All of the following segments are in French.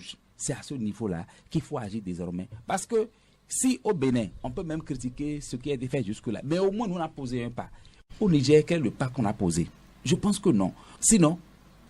rouge. C'est à ce niveau-là qu'il faut agir désormais. Parce que si au Bénin, on peut même critiquer ce qui a été fait jusque-là, mais au moins nous on a posé un pas. Au Niger, quel est le pas qu'on a posé? Je pense que non. Sinon,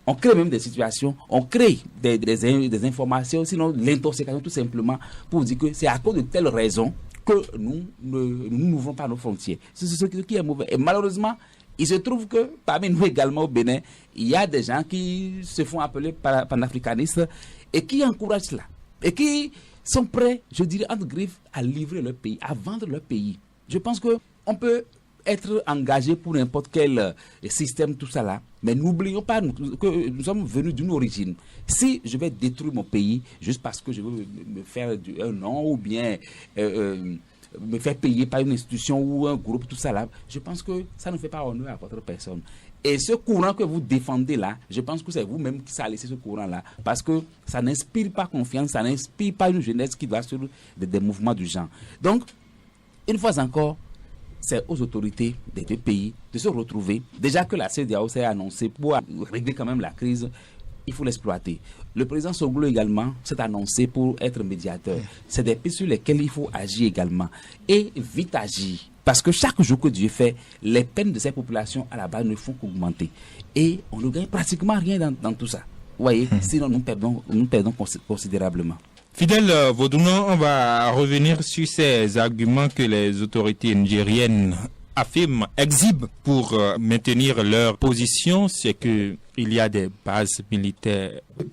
on crée même des situations, on crée des informations, sinon l'intoxication tout simplement pour dire que c'est à cause de telles raisons que nous n'ouvrons pas nos frontières. C'est ce qui est mauvais. Et malheureusement, il se trouve que parmi nous également au Bénin, il y a des gens qui se font appeler panafricanistes et qui encouragent cela. Et qui sont prêts, je dirais, entre griffes, à livrer leur pays, à vendre leur pays. Je pense qu'on peut être engagé pour n'importe quel système, tout ça là, mais n'oublions pas que nous sommes venus d'une origine. Si je vais détruire mon pays juste parce que je veux me faire un nom ou bien me faire payer par une institution ou un groupe, tout ça là, je pense que ça ne fait pas honneur à votre personne. Et ce courant que vous défendez là, je pense que c'est vous-même qui salissez ce courant là, parce que ça n'inspire pas confiance, ça n'inspire pas une jeunesse qui va sur des mouvements du genre. Donc, une fois encore, c'est aux autorités des deux pays de se retrouver. Déjà que la CEDEAO s'est annoncée pour régler quand même la crise, il faut l'exploiter. Le président Soglo également s'est annoncé pour être médiateur. C'est des pistes sur lesquelles il faut agir également. Et vite agir. Parce que chaque jour que Dieu fait, les peines de ces populations à la base ne font qu'augmenter. Et on ne gagne pratiquement rien dans tout ça. Vous voyez, sinon nous perdons considérablement. Fidèle Vaudounan, on va revenir sur ces arguments que les autorités nigériennes affirment, exhibent pour maintenir leur position, c'est qu'il y a des bases militaires. Le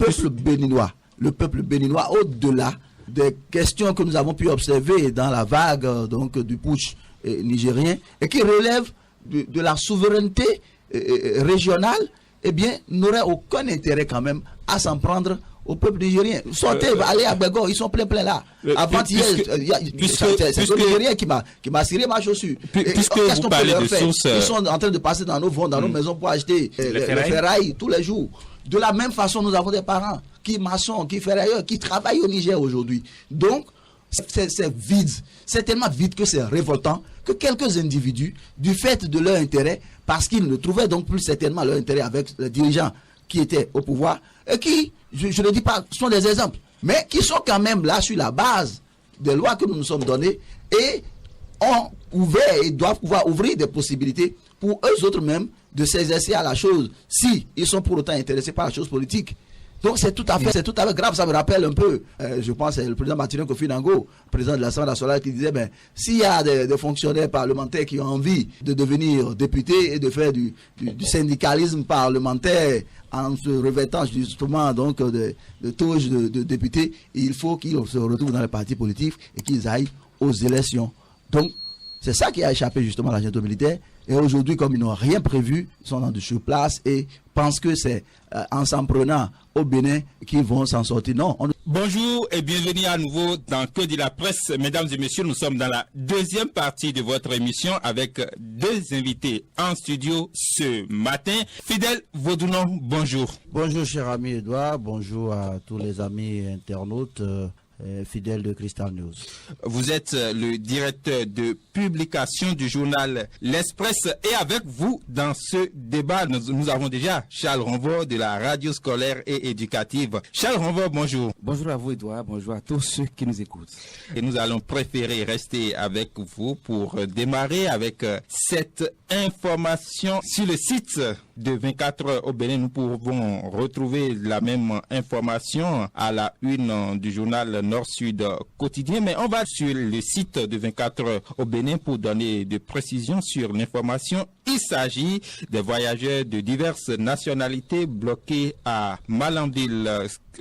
peuple béninois, au-delà des questions que nous avons pu observer dans la vague du putsch nigérien, et qui relèvent de la souveraineté régionale, eh bien, n'aurait aucun intérêt quand même à s'en prendre au peuple nigérien. Sortez, allez à Bego, ils sont plein là. Avant-hier, c'est le Nigérien qui m'a ciré ma chaussure. Puisque vous parlez de sources... Ils sont en train de passer dans nos ventes, dans nos maisons pour acheter les ferrailles tous les jours. De la même façon, nous avons des parents qui maçons, qui ferrailleurs, qui travaillent au Niger aujourd'hui. Donc, c'est vide. C'est tellement vide que c'est révoltant que quelques individus, du fait de leur intérêt, parce qu'ils ne trouvaient donc plus certainement leur intérêt avec les dirigeants qui étaient au pouvoir, et qui, je ne dis pas, sont des exemples, mais qui sont quand même là sur la base des lois que nous nous sommes données et ont ouvert et doivent pouvoir ouvrir des possibilités pour eux autres même de s'exercer à la chose, si ils sont pour autant intéressés par la chose politique. Donc c'est tout à fait grave. Ça me rappelle un peu, je pense, c'est le président Martin Kofi Nango, président de l'Assemblée nationale, qui disait, s'il y a des fonctionnaires parlementaires qui ont envie de devenir députés et de faire du syndicalisme parlementaire en se revêtant justement donc de touches de députés, il faut qu'ils se retrouvent dans les partis politiques et qu'ils aillent aux élections. Donc c'est ça qui a échappé justement à la junte militaire. Et aujourd'hui, comme ils n'ont rien prévu, ils sont dans sur place et pensent que c'est en s'en prenant au Bénin qu'ils vont s'en sortir. Non. Bonjour et bienvenue à nouveau dans Que dit la presse. Mesdames et messieurs, nous sommes dans la deuxième partie de votre émission avec deux invités en studio ce matin. Fidèle Vaudounan, bonjour. Bonjour cher ami Edouard, bonjour à tous les amis internautes. Fidèle de Crystal News. Vous êtes le directeur de publication du journal L'Express et avec vous dans ce débat, nous avons déjà Charles Renvaux de la radio scolaire et éducative. Charles Renvaux, bonjour. Bonjour à vous Edouard, bonjour à tous ceux qui nous écoutent. Et nous allons préférer rester avec vous pour démarrer avec cette information sur le site de 24 heures au Bénin. Nous pouvons retrouver la même information à la une du journal Nord-Sud quotidien, mais on va sur le site de 24 heures au Bénin pour donner des précisions sur l'information. Il s'agit des voyageurs de diverses nationalités bloqués à Malanville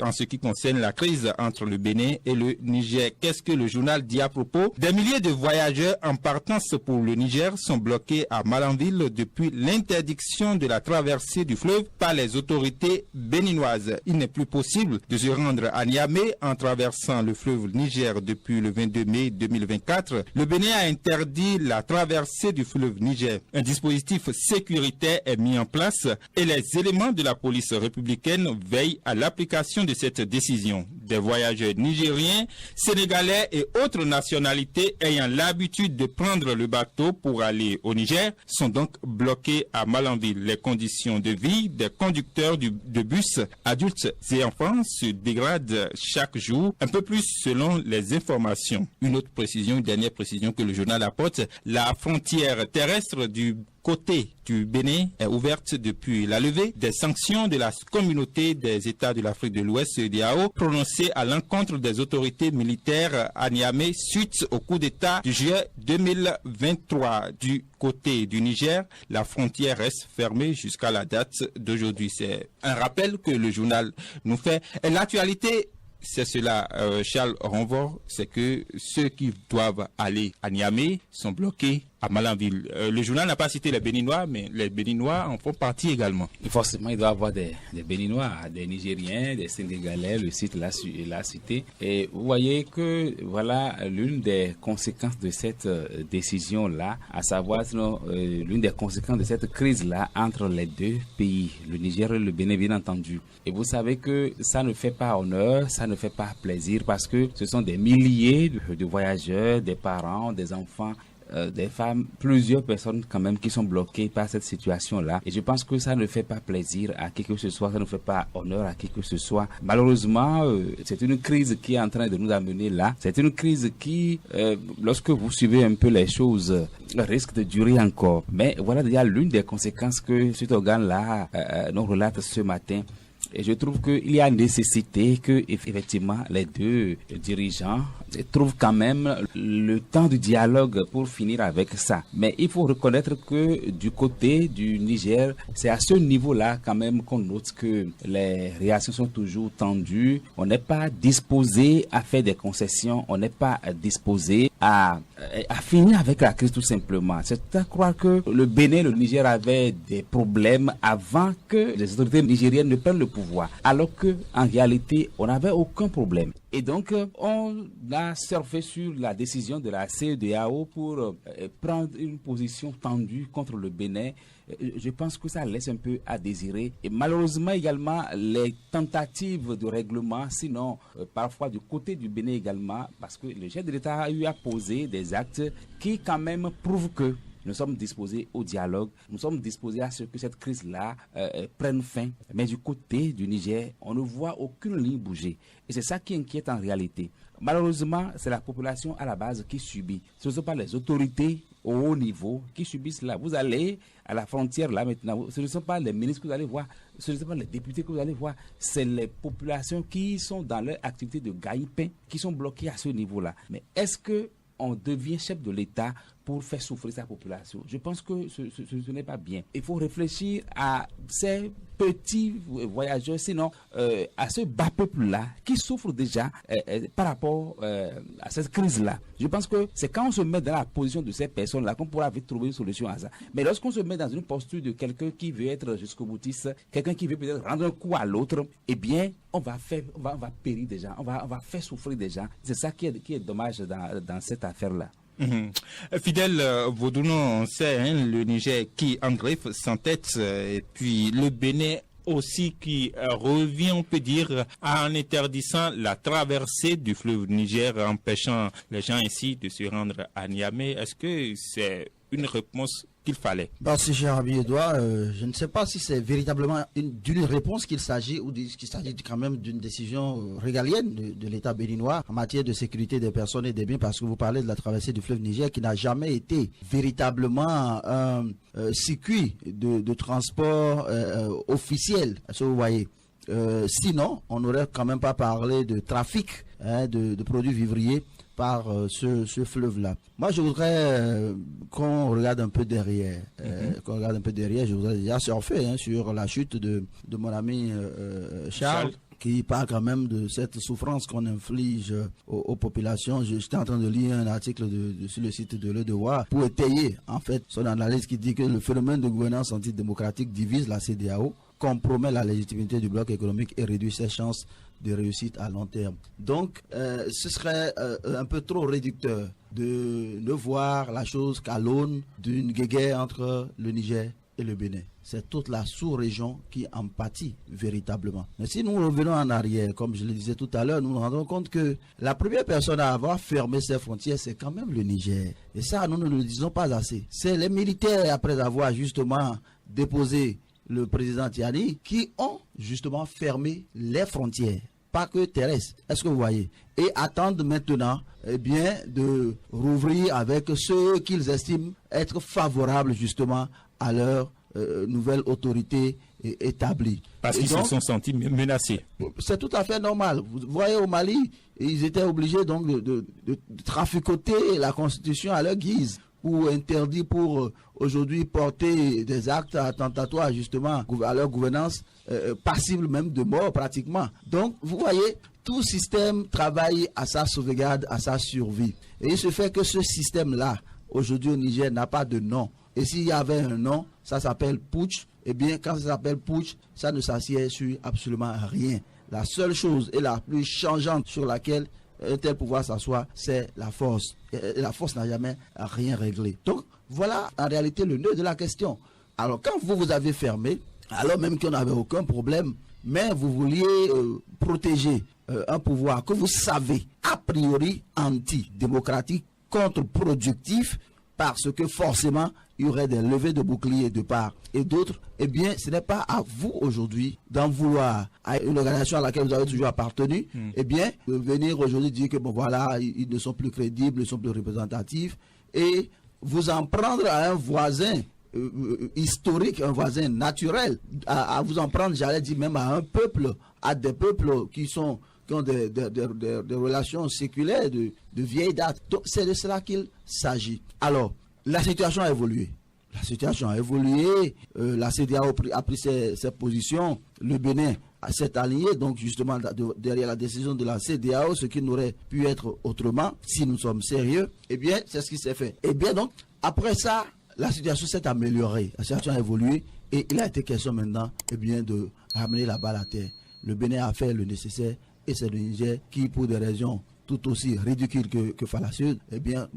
en ce qui concerne la crise entre le Bénin et le Niger. Qu'est-ce que le journal dit à propos? Des milliers de voyageurs en partance pour le Niger sont bloqués à Malanville depuis l'interdiction de la traversée du fleuve par les autorités béninoises. Il n'est plus possible de se rendre à Niamey en traversant le fleuve Niger depuis le 22 mai 2024. Le Bénin a interdit la traversée du fleuve Niger. Un dispositif sécuritaire est mis en place et les éléments de la police républicaine veillent à l'application de cette décision. des voyageurs nigériens, sénégalais et autres nationalités ayant l'habitude de prendre le bateau pour aller au Niger sont donc bloqués à Malanville. Les conditions de vie des conducteurs de bus adultes et enfants se dégradent chaque jour, un peu plus selon les informations. Une autre précision, une dernière précision que le journal apporte, la frontière terrestre du côté du Bénin est ouverte depuis la levée des sanctions de la communauté des États de l'Afrique de l'Ouest, CEDEAO, prononcées à l'encontre des autorités militaires à Niamey suite au coup d'État du juillet 2023. Du côté du Niger, la frontière reste fermée jusqu'à la date d'aujourd'hui. C'est un rappel que le journal nous fait. Et l'actualité, c'est cela, Charles Renvort, c'est que ceux qui doivent aller à Niamey sont bloqués à Malanville. Le journal n'a pas cité les Béninois, mais les Béninois en font partie également. Et forcément, il doit y avoir des Béninois, des Nigériens, des Sénégalais, le site l'a cité. Et vous voyez que voilà l'une des conséquences de cette décision-là, à savoir l'une des conséquences de cette crise-là entre les deux pays, le Niger et le Bénin, bien entendu. Et vous savez que ça ne fait pas honneur, ça ne fait pas plaisir, parce que ce sont des milliers de voyageurs, des parents, des enfants, des femmes, plusieurs personnes quand même qui sont bloquées par cette situation-là. Et je pense que ça ne fait pas plaisir à qui que ce soit, ça ne fait pas honneur à qui que ce soit. Malheureusement, c'est une crise qui est en train de nous amener là. C'est une crise qui, lorsque vous suivez un peu les choses, risque de durer encore. Mais voilà déjà l'une des conséquences que cet organe-là nous relate ce matin. Et je trouve qu'il y a nécessité que, effectivement, les deux dirigeants trouvent quand même le temps du dialogue pour finir avec ça. Mais il faut reconnaître que du côté du Niger, c'est à ce niveau-là quand même qu'on note que les réactions sont toujours tendues. On n'est pas disposé à faire des concessions, on n'est pas disposé à finir avec la crise tout simplement. C'est à croire que le Bénin, le Niger avaient des problèmes avant que les autorités nigériennes ne prennent le pouvoir, alors que en réalité on n'avait aucun problème. Et donc on a surfé sur la décision de la CEDEAO pour prendre une position tendue contre le Bénin. Je pense que ça laisse un peu à désirer. Et malheureusement également, les tentatives de règlement, sinon parfois du côté du Bénin également, parce que le chef de l'État a eu à poser des actes qui quand même prouvent que nous sommes disposés au dialogue, nous sommes disposés à ce que cette crise-là prenne fin. Mais du côté du Niger, on ne voit aucune ligne bouger. Et c'est ça qui inquiète en réalité. Malheureusement, c'est la population à la base qui subit. Ce ne sont pas les autorités au haut niveau qui subissent là. Vous allez à la frontière là maintenant, ce ne sont pas les ministres que vous allez voir, ce ne sont pas les députés que vous allez voir, c'est les populations qui sont dans leur activité de gagne-pain qui sont bloquées à ce niveau-là. Mais est-ce que on devient chef de l'État pour faire souffrir sa population? Je pense que ce n'est pas bien. Il faut réfléchir à ces petits voyageurs, sinon à ce bas peuple-là qui souffre déjà par rapport à cette crise-là. Je pense que c'est quand on se met dans la position de ces personnes-là qu'on pourra vite trouver une solution à ça. Mais lorsqu'on se met dans une posture de quelqu'un qui veut être jusqu'au boutiste, quelqu'un qui veut peut-être rendre un coup à l'autre, eh bien, on va périr des gens, on va faire souffrir des gens. C'est ça qui est dommage dans cette affaire-là. Fidèle Vaudouno, on sait, le Niger qui en griffe sans tête, et puis le Bénin aussi qui revient, on peut dire, en interdisant la traversée du fleuve Niger, empêchant les gens ici de se rendre à Niamey. Est-ce que c'est une réponse qu'il fallait? Si cher ami Edouard, je ne sais pas si c'est véritablement d'une réponse qu'il s'agit ou qu'il s'agit quand même d'une décision régalienne de l'État béninois en matière de sécurité des personnes et des biens, parce que vous parlez de la traversée du fleuve Niger qui n'a jamais été véritablement un circuit de transport officiel, ça vous voyez. Sinon, on n'aurait quand même pas parlé de trafic de produits vivriers par ce fleuve-là. Moi, je voudrais qu'on regarde un peu derrière. Je voudrais déjà surfer sur la chute de mon ami Charles, qui parle quand même de cette souffrance qu'on inflige aux populations. J'étais en train de lire un article sur le site de Le Devoir pour étayer en fait son analyse qui dit que le phénomène de gouvernance antidémocratique divise la CEDEAO, compromet la légitimité du bloc économique et réduit ses chances de réussite à long terme. Donc, ce serait un peu trop réducteur de ne voir la chose qu'à l'aune d'une guéguerre entre le Niger et le Bénin. C'est toute la sous-région qui en pâtit véritablement. Mais si nous revenons en arrière, comme je le disais tout à l'heure, nous nous rendons compte que la première personne à avoir fermé ses frontières, c'est quand même le Niger. Et ça, nous ne le disons pas assez. C'est les militaires, après avoir justement déposé le président Tiani, qui ont justement fermé les frontières. Pas que terrestres. Est-ce que vous voyez? Et attendent maintenant de rouvrir avec ceux qu'ils estiment être favorables justement à leur nouvelle autorité établie. Parce qu'ils se sont sentis menacés. C'est tout à fait normal. Vous voyez, au Mali, ils étaient obligés donc de traficoter la constitution à leur guise, ou interdit pour aujourd'hui porter des actes attentatoires justement à leur gouvernance, passible même de mort pratiquement. Donc vous voyez, tout système travaille à sa sauvegarde, à sa survie. Et il se fait que ce système-là, aujourd'hui au Niger, n'a pas de nom. Et s'il y avait un nom, ça s'appelle putsch. Eh bien, quand ça s'appelle putsch, ça ne s'assied sur absolument rien. La seule chose et la plus changeante sur laquelle un tel pouvoir s'assoit, c'est la force. Et la force n'a jamais rien réglé. Donc, voilà en réalité le nœud de la question. Alors, quand vous avez fermé, alors même qu'on n'avait aucun problème, mais vous vouliez protéger un pouvoir que vous savez a priori antidémocratique, contre-productif, parce que forcément, il y aurait des levées de boucliers de part et d'autres, eh bien, ce n'est pas à vous aujourd'hui d'en vouloir à une organisation à laquelle vous avez toujours appartenu, eh bien, de venir aujourd'hui dire que, bon, voilà, ils ne sont plus crédibles, ils ne sont plus représentatifs, et vous en prendre à un voisin historique, un voisin naturel, à vous en prendre, j'allais dire, même à un peuple, à des peuples qui ont des relations séculaires de vieille date. Donc, c'est de cela qu'il s'agit. Alors, la situation a évolué. La situation a évolué. La CEDEAO a pris ses positions. Le Bénin s'est aligné, donc justement, derrière la décision de la CEDEAO, ce qui n'aurait pu être autrement, si nous sommes sérieux. Eh bien, c'est ce qui s'est fait. Eh bien, donc, après ça, la situation s'est améliorée. La situation a évolué et il a été question maintenant, eh bien, de ramener la balle à terre. Le Bénin a fait le nécessaire et c'est le Niger qui, pour des raisons tout aussi ridicules que fallacieuses, eh bien,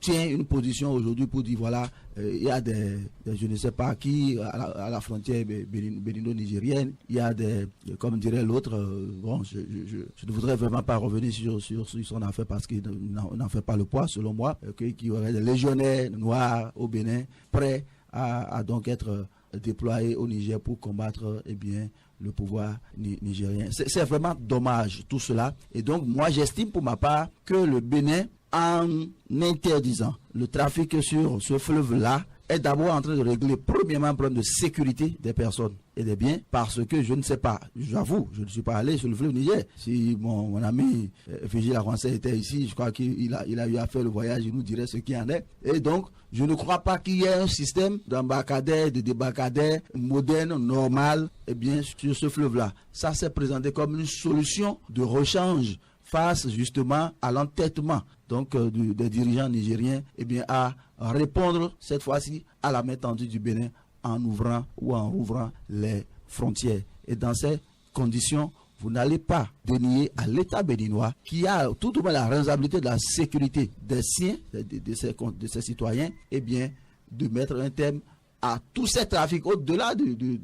tient une position aujourd'hui pour dire, voilà, il y a des je ne sais pas qui, à la frontière bénino-nigérienne, il y a des, comme dirait l'autre, bon, je ne voudrais vraiment pas revenir sur son affaire parce qu'il n'en fait pas le poids, selon moi, qu'il y aurait des légionnaires noirs au Bénin prêts à donc être déployés au Niger pour combattre, eh bien, le pouvoir nigérien. C'est vraiment dommage tout cela. Et donc, moi, j'estime pour ma part que le Bénin, en interdisant le trafic sur ce fleuve-là, est d'abord en train de régler premièrement un problème de sécurité des personnes et des biens, parce que je ne sais pas, j'avoue, je ne suis pas allé sur le fleuve Niger. Si mon ami Fégil Arwansé était ici, je crois qu'il a eu à faire le voyage, il nous dirait ce qu'il en est. Et donc, je ne crois pas qu'il y ait un système d'embarcadère, de débarcadère moderne, normal, eh bien, sur ce fleuve-là. Ça s'est présenté comme une solution de rechange face justement à l'entêtement donc des dirigeants nigériens, eh bien, à répondre cette fois-ci à la main tendue du Bénin en ouvrant ou en rouvrant les frontières. Et dans ces conditions, vous n'allez pas dénier à l'État béninois, qui a tout au moins la responsabilité de la sécurité des siens, de ses citoyens, eh bien, de mettre un terme à tous ces trafics, au-delà du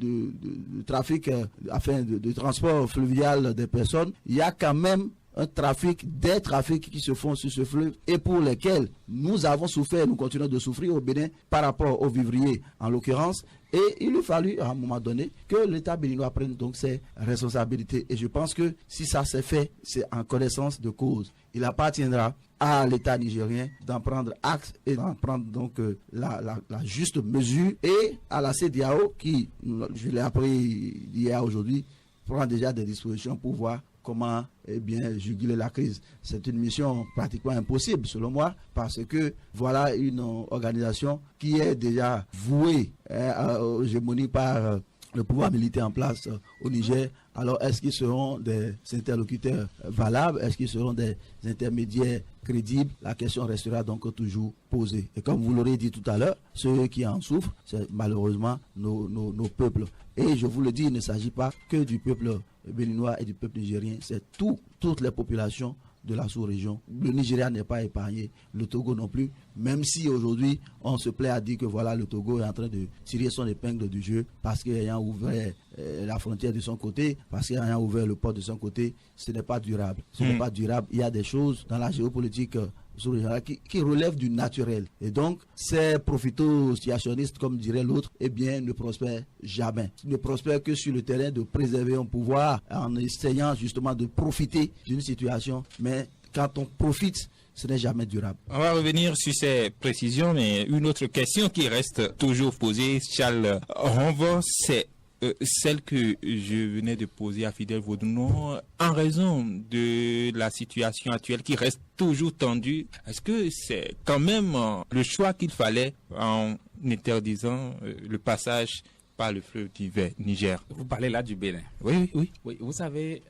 trafic de transport fluvial des personnes. Il y a quand même des trafics qui se font sur ce fleuve et pour lesquels nous avons souffert, nous continuons de souffrir au Bénin par rapport aux vivriers en l'occurrence. Et il a fallu à un moment donné que l'État béninois prenne donc ses responsabilités. Et je pense que si ça s'est fait, c'est en connaissance de cause. Il appartiendra à l'État nigérien d'en prendre acte et d'en prendre donc la juste mesure, et à la CEDEAO qui, je l'ai appris hier aujourd'hui, prend déjà des dispositions pour voir comment juguler la crise. C'est une mission pratiquement impossible selon moi, parce que voilà une organisation qui est déjà vouée à hégémonie par le pouvoir militaire en place au Niger. Alors est-ce qu'ils seront des interlocuteurs valables? Est-ce qu'ils seront des intermédiaires crédible, la question restera donc toujours posée. Et comme vous l'aurez dit tout à l'heure, ceux qui en souffrent, c'est malheureusement nos peuples. Et je vous le dis, il ne s'agit pas que du peuple béninois et du peuple nigérien, c'est toutes les populations de la sous-région. Le Nigeria n'est pas épargné, le Togo non plus, même si aujourd'hui on se plaît à dire que voilà, le Togo est en train de tirer son épingle du jeu parce qu'ayant ouvert la frontière de son côté, parce qu'ayant ouvert le port de son côté, ce n'est pas durable. Ce n'est pas durable. Il y a des choses dans la géopolitique sous-régionale qui relèvent du naturel. Et donc, ces profito-situationnistes, comme dirait l'autre, eh bien, ne prospèrent jamais. Ne prospèrent que sur le terrain de préserver un pouvoir en essayant justement de profiter d'une situation. Mais quand on profite, ce n'est jamais durable. On va revenir sur ces précisions, mais une autre question qui reste toujours posée, Charles Renvos, c'est celle que je venais de poser à Fidèle Vaudounon. En raison de la situation actuelle qui reste toujours tendue, est-ce que c'est quand même le choix qu'il fallait en interdisant le passage par le fleuve Niger? Vous parlez là du Bénin. Oui. Oui, vous savez,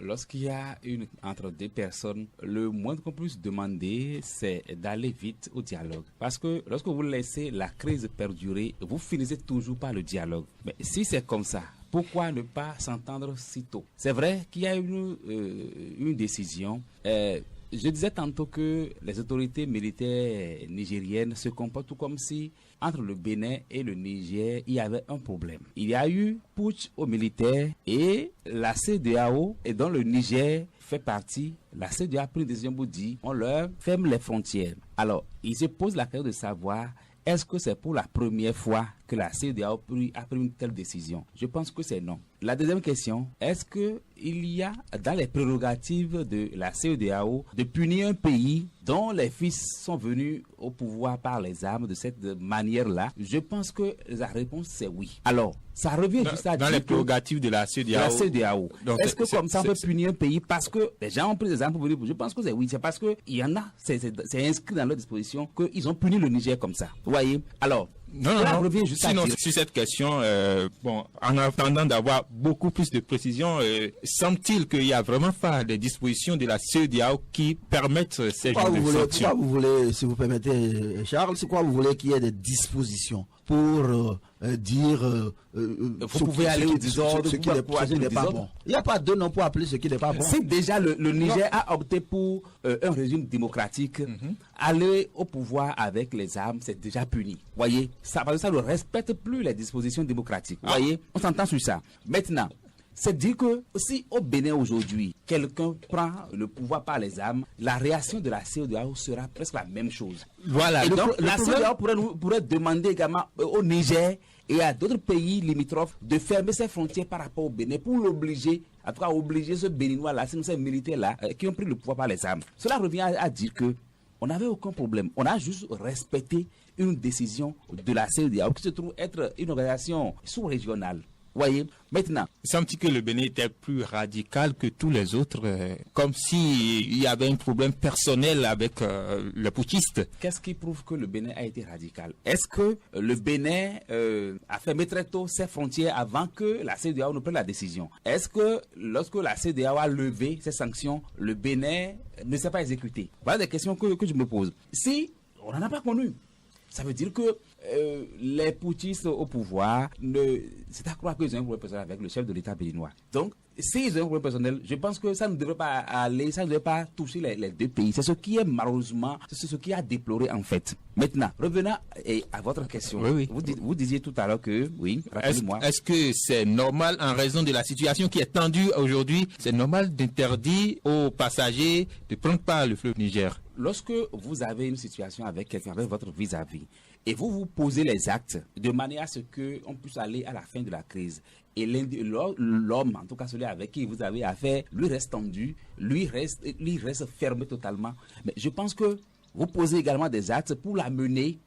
lorsqu'il y a entre deux personnes, le moins qu'on puisse demander, c'est d'aller vite au dialogue. Parce que lorsque vous laissez la crise perdurer, vous finissez toujours par le dialogue. Mais si c'est comme ça, pourquoi ne pas s'entendre si tôt? C'est vrai qu'il y a une décision. Je disais tantôt que les autorités militaires nigériennes se comportent tout comme si entre le Bénin et le Niger, il y avait un problème. Il y a eu putsch aux militaires et la CEDEAO, et dont le Niger fait partie, la CEDEAO a pris une décision pour dire on leur ferme les frontières. Alors, il se pose la question de savoir est-ce que c'est pour la première fois que la CEDEAO a pris une telle décision? Je pense que c'est non. La deuxième question, est-ce qu'il y a dans les prérogatives de la CEDEAO de punir un pays dont les fils sont venus au pouvoir par les armes de cette manière-là? Je pense que la réponse c'est oui. Alors, ça revient juste à dire dans les prérogatives de la CEDEAO. Est-ce que comme ça on peut punir un pays parce que les gens ont pris des armes pour venir? Je pense que c'est oui. C'est parce qu'il y en a, c'est inscrit dans leur disposition qu'ils ont puni le Niger comme ça. Vous voyez? Alors, non. Sinon, sur cette question, en attendant d'avoir beaucoup plus de précision, semble-t-il qu'il y a vraiment pas des dispositions de la CEDEAO qui permettent ces genres de sanctions? Pourquoi vous voulez, si vous permettez, Charles, c'est quoi vous voulez qu'il y ait des dispositions pour dire vous pouvez aller au désordre, ce qui n'est pas bon. Il n'y a pas de nom pour appeler ce qui n'est pas bon. Si déjà le Niger a opté pour un régime démocratique, aller au pouvoir avec les armes, c'est déjà puni. Voyez, ça ne respecte plus les dispositions démocratiques. Voyez, on s'entend sur ça. Maintenant, c'est dire que si au Bénin aujourd'hui, quelqu'un prend le pouvoir par les armes, la réaction de la CEDEAO sera presque la même chose. Voilà. Et donc, la CEDEAO pourrait demander également au Niger et à d'autres pays limitrophes de fermer ses frontières par rapport au Bénin pour l'obliger, en tout cas obliger ce Béninois-là, ces militaires-là qui ont pris le pouvoir par les armes. Cela revient à dire que on n'avait aucun problème. On a juste respecté une décision de la CEDEAO qui se trouve être une organisation sous-régionale. Voyez, maintenant, semble-t-il que le Bénin était plus radical que tous les autres, comme s'il y avait un problème personnel avec les putschistes. Qu'est-ce qui prouve que le Bénin a été radical? Est-ce que le Bénin a fermé très tôt ses frontières avant que la CEDEAO ne prenne la décision? Est-ce que lorsque la CEDEAO a levé ses sanctions, le Bénin ne s'est pas exécuté? Voilà des questions que je me pose. Si on n'en a pas connu, ça veut dire que les putschistes au pouvoir, c'est à croire qu'ils ont un problème personnel avec le chef de l'État béninois. Donc, s'ils ont un problème personnel, je pense que ça ne devrait pas aller, ça ne devrait pas toucher les deux pays. C'est ce qui est malheureusement, c'est ce qui a déploré en fait. Maintenant, revenons à votre question. Oui. Vous disiez tout à l'heure que, oui, rappelez-moi. Est-ce que c'est normal, en raison de la situation qui est tendue aujourd'hui, c'est normal d'interdire aux passagers de prendre part le fleuve Niger? Lorsque vous avez une situation avec quelqu'un, avec votre vis-à-vis, et vous posez les actes de manière à ce qu'on puisse aller à la fin de la crise, et l'homme, en tout cas celui avec qui vous avez affaire, lui reste tendu, lui reste fermé totalement. Mais je pense que vous posez également des actes pour l'amener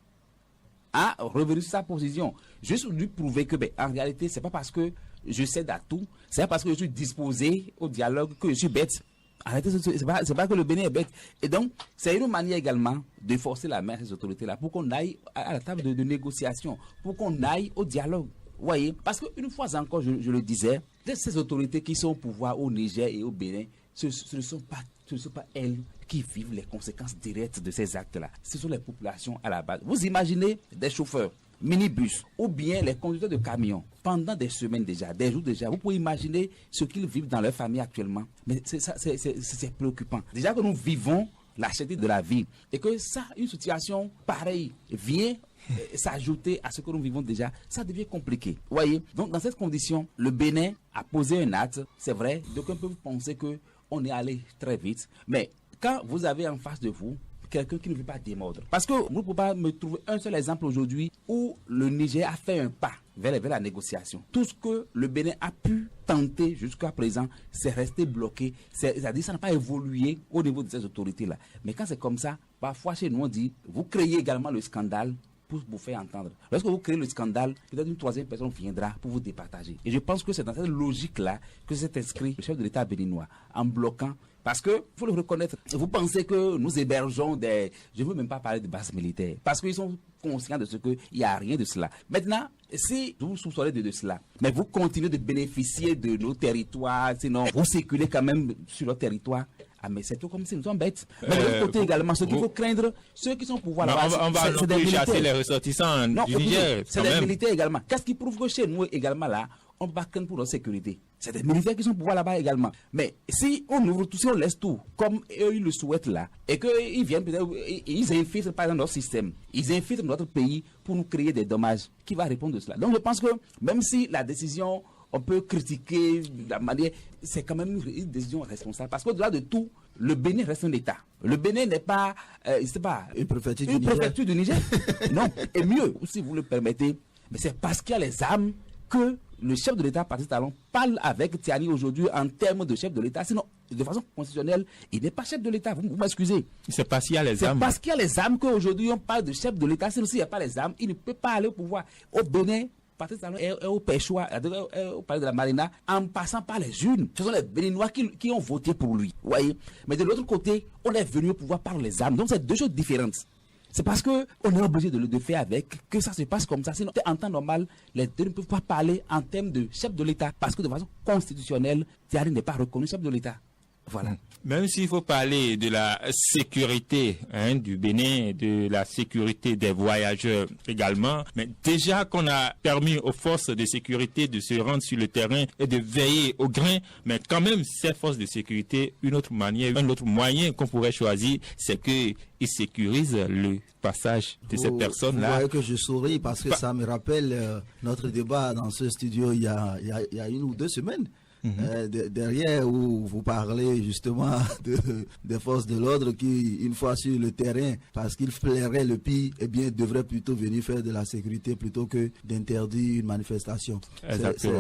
à revenir sur sa position. Juste lui prouver que, en réalité, c'est pas parce que je cède à tout, c'est pas parce que je suis disposé au dialogue que je suis bête. Arrêtez, c'est pas que le Bénin est bête. Et donc, c'est une manière également de forcer la main à ces autorités-là pour qu'on aille à la table de négociation, pour qu'on aille au dialogue. Vous voyez? Parce qu'une fois encore, je le disais, ces autorités qui sont au pouvoir au Niger et au Bénin ce ne sont pas elles qui vivent les conséquences directes de ces actes-là. Ce sont les populations à la base. Vous imaginez des chauffeurs, minibus ou bien les conducteurs de camions pendant des semaines déjà, des jours déjà. Vous pouvez imaginer ce qu'ils vivent dans leur famille actuellement. Mais c'est préoccupant. Déjà que nous vivons la cherté de la vie et que ça, une situation pareille vient s'ajouter à ce que nous vivons déjà, ça devient compliqué. Voyez, donc dans cette condition, le Bénin a posé un acte. C'est vrai, d'aucuns peuvent penser que on est allé très vite, mais quand vous avez en face de vous quelqu'un qui ne veut pas démordre, parce que vous ne pouvez pas me trouver un seul exemple aujourd'hui où le Niger a fait un pas vers la négociation. Tout ce que le Bénin a pu tenter jusqu'à présent, c'est resté bloqué. C'est-à-dire que ça n'a pas évolué au niveau de ces autorités-là. Mais quand c'est comme ça, parfois chez nous on dit, vous créez également le scandale pour vous faire entendre. Lorsque vous créez le scandale, peut-être une troisième personne viendra pour vous départager. Et je pense que c'est dans cette logique-là que s'est inscrit le chef de l'État béninois, en bloquant. Parce que, il faut le reconnaître, vous pensez que nous hébergeons des... Je ne veux même pas parler de bases militaires. Parce qu'ils sont conscients de ce qu'il n'y a rien de cela. Maintenant, si vous soupçonnez de cela, mais vous continuez de bénéficier de nos territoires, sinon vous circulez quand même sur leur territoire. Ah, mais c'est tout comme si nous sommes bêtes. Mais de l'autre côté également, ce qu'il faut craindre, ceux qui sont au pouvoir là-bas, on va non plus chasser les ressortissants du Niger. C'est des militaires également. Qu'est-ce qui prouve que chez nous également là, on ne peut pas craindre pour leur sécurité? C'est des militaires qui sont au pouvoir là-bas également. Mais si on ouvre tout, si on laisse tout, comme eux ils le souhaitent là, et qu'ils viennent peut-être, ils infiltrent par exemple notre système, ils infiltrent notre pays pour nous créer des dommages, qui va répondre de cela? Donc je pense que même si la décision, on peut critiquer la manière, c'est quand même une décision responsable. Parce qu'au-delà de tout, le Bénin reste un État. Le Bénin n'est pas, une préfecture du Niger. Non, et mieux, si vous le permettez, mais c'est parce qu'il y a les armes que le chef de l'État, Patrice Talon, parle avec Tiani aujourd'hui en termes de chef de l'État. Sinon, de façon constitutionnelle, il n'est pas chef de l'État. Vous m'excusez. C'est parce qu'il y a les armes. C'est parce qu'il y a les armes qu'aujourd'hui on parle de chef de l'État. Sinon, s'il n'y a pas les armes, il ne peut pas aller au pouvoir. Au Bénin, Patrice Talon est au Péchois, au palais de la Marina, en passant par les urnes. Ce sont les Béninois qui ont voté pour lui. Voyez. Mais de l'autre côté, on est venu au pouvoir par les armes. Donc, c'est deux choses différentes. C'est parce qu'on est obligé de le faire avec que ça se passe comme ça. Sinon, en temps normal, les deux ne peuvent pas parler en termes de chef de l'État. Parce que de façon constitutionnelle, Tiani n'est pas reconnu chef de l'État. Voilà. Même s'il faut parler de la sécurité du Bénin, de la sécurité des voyageurs également, mais déjà qu'on a permis aux forces de sécurité de se rendre sur le terrain et de veiller au grain, mais quand même ces forces de sécurité, un autre moyen qu'on pourrait choisir, c'est qu'ils sécurisent le passage de ces personnes-là. Vous voyez que je souris parce que ça me rappelle notre débat dans ce studio il y a 1 ou 2 semaines. Derrière où vous parlez justement des forces de l'ordre qui, une fois sur le terrain, parce qu'ils flairaient le pire, eh bien, devraient plutôt venir faire de la sécurité plutôt que d'interdire une manifestation.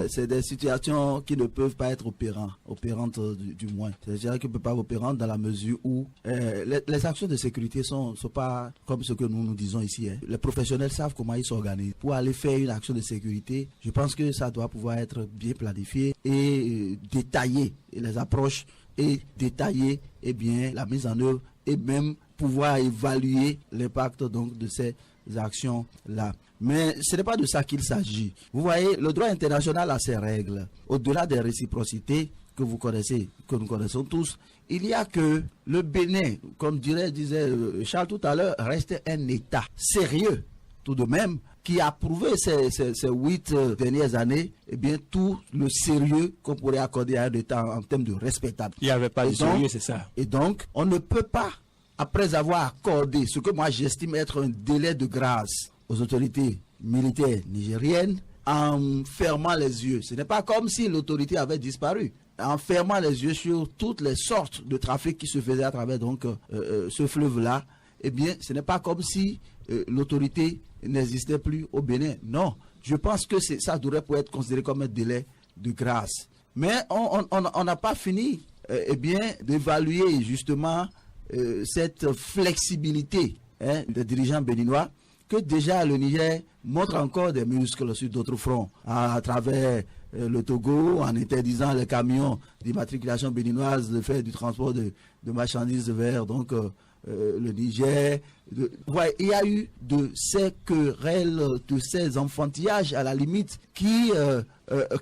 C'est des situations qui ne peuvent pas être opérantes du moins. C'est-à-dire qu'elles ne peuvent pas opérantes dans la mesure où les actions de sécurité sont pas comme ce que nous disons ici. Les professionnels savent comment ils s'organisent. Pour aller faire une action de sécurité, je pense que ça doit pouvoir être bien planifié et détailler les approches et détailler la mise en œuvre et même pouvoir évaluer l'impact donc de ces actions-là. Mais ce n'est pas de ça qu'il s'agit. Vous voyez, le droit international a ses règles. Au-delà des réciprocités que vous connaissez, que nous connaissons tous, il y a que le Bénin, comme disait Charles tout à l'heure, reste un État sérieux tout de même, qui a prouvé ces 8 dernières années, eh bien, tout le sérieux qu'on pourrait accorder à un État en termes de respectable. Il n'y avait pas de sérieux, c'est ça. Et donc, on ne peut pas, après avoir accordé ce que moi j'estime être un délai de grâce aux autorités militaires nigériennes, en fermant les yeux. Ce n'est pas comme si l'autorité avait disparu. En fermant les yeux sur toutes les sortes de trafic qui se faisaient à travers donc, ce fleuve-là, eh bien, ce n'est pas comme si l'autorité n'existait plus au Bénin. Non, je pense que ça devrait pouvoir être considéré comme un délai de grâce. Mais on n'a pas fini d'évaluer justement cette flexibilité des dirigeants béninois, que déjà le Niger montre encore des muscles sur d'autres fronts, à travers le Togo, en interdisant les camions d'immatriculation béninoise de faire du transport de marchandises vers donc le Niger. Il y a eu de ces querelles, de ces enfantillages à la limite qui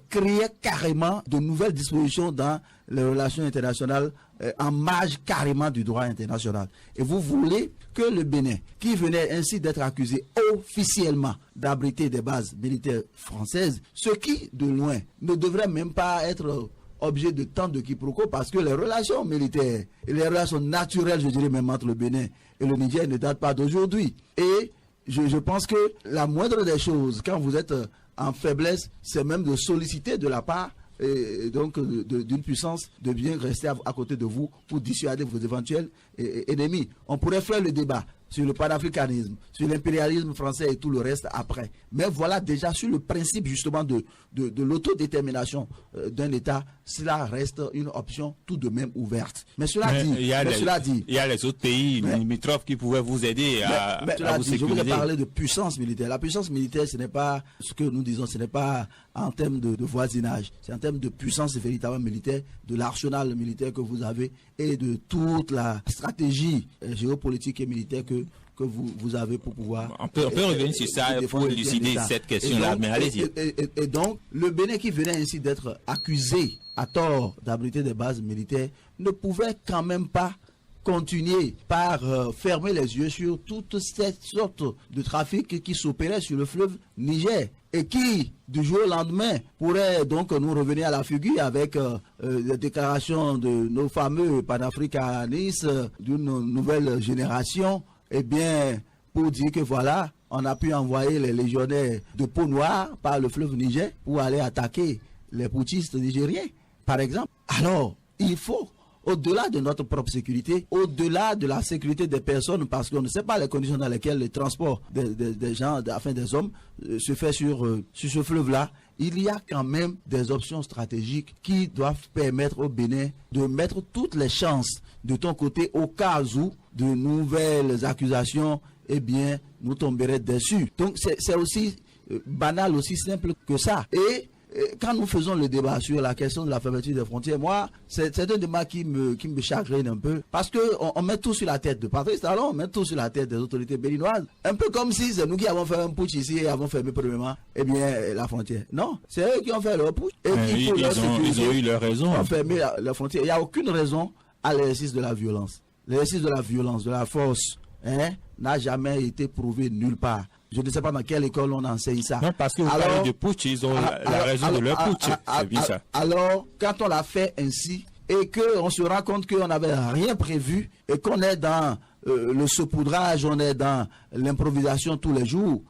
créaient carrément de nouvelles dispositions dans les relations internationales en marge carrément du droit international. Et vous voulez que le Bénin, qui venait ainsi d'être accusé officiellement d'abriter des bases militaires françaises, ce qui, de loin, ne devrait même pas être objet de tant de quiproquos, parce que les relations militaires et les relations naturelles, je dirais même entre le Bénin et le Niger, ne datent pas d'aujourd'hui. Et je pense que la moindre des choses, quand vous êtes en faiblesse, c'est même de solliciter de la part et donc d'une puissance de bien rester à côté de vous pour dissuader vos éventuels ennemis. On pourrait faire le débat sur le panafricanisme, sur l'impérialisme français et tout le reste après. Mais voilà, déjà sur le principe justement de l'autodétermination d'un État, cela reste une option tout de même ouverte. Mais cela dit, il y a les autres pays limitrophes qui pouvaient vous aider à vous sécuriser. Je voulais parler de puissance militaire. La puissance militaire, ce n'est pas ce que nous disons, ce n'est pas en termes de voisinage, c'est en termes de puissance véritablement militaire, de l'arsenal militaire que vous avez et de toute la stratégie géopolitique et militaire que vous avez pour pouvoir... On peut revenir sur ça pour élucider cette question-là, mais allez-y. Et donc, le Bénin qui venait ainsi d'être accusé à tort d'abriter des bases militaires ne pouvait quand même pas continuer par fermer les yeux sur toute cette sorte de trafic qui s'opérait sur le fleuve Niger et qui, du jour au lendemain, pourrait donc nous revenir à la figure avec les déclarations de nos fameux panafricanistes d'une nouvelle génération, eh bien, pour dire que voilà, on a pu envoyer les légionnaires de peau noire par le fleuve Niger pour aller attaquer les putschistes nigériens, par exemple. Alors, il faut, au-delà de notre propre sécurité, au-delà de la sécurité des personnes, parce qu'on ne sait pas les conditions dans lesquelles le transport des gens, enfin des hommes, se fait sur ce fleuve-là, il y a quand même des options stratégiques qui doivent permettre au Bénin de mettre toutes les chances de ton côté au cas où de nouvelles accusations, eh bien, nous tomberaient dessus. Donc c'est aussi banal, aussi simple que ça. Et quand nous faisons le débat sur la question de la fermeture des frontières, moi, c'est un débat qui me chagrine un peu. Parce qu'on met tout sur la tête de Patrice Talon, on met tout sur la tête des autorités béninoises. Un peu comme si c'est nous qui avons fait un putsch ici et avons fermé premièrement, eh bien, la frontière. Non, c'est eux qui ont fait leur putsch. Et ils ont eu leur raison. Ils ont fermé la frontière. Il n'y a aucune raison à l'exercice de la violence. L'exercice de la violence, de la force, n'a jamais été prouvé nulle part. Je ne sais pas dans quelle école on enseigne ça. Non, parce que vous parlez de putsch, ils ont la raison de leur putsch. C'est bien ça. Alors, quand on l'a fait ainsi, et qu'on se rend compte qu'on n'avait rien prévu, et qu'on est dans le saupoudrage, on est dans l'improvisation tous les jours,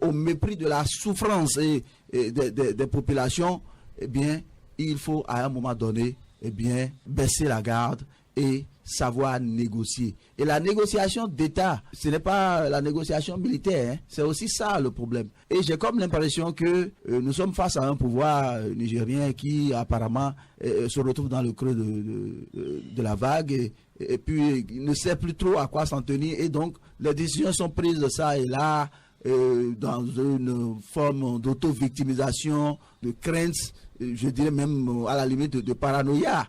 au mépris de la souffrance et des populations, eh bien, il faut à un moment donné, eh bien, baisser la garde et savoir négocier. Et la négociation d'État, ce n'est pas la négociation militaire, c'est aussi ça le problème. Et j'ai comme l'impression que nous sommes face à un pouvoir nigérien qui apparemment se retrouve dans le creux de la vague et puis il ne sait plus trop à quoi s'en tenir, et donc les décisions sont prises de ça et là dans une forme d'auto-victimisation, de crainte, je dirais même à la limite de paranoïa.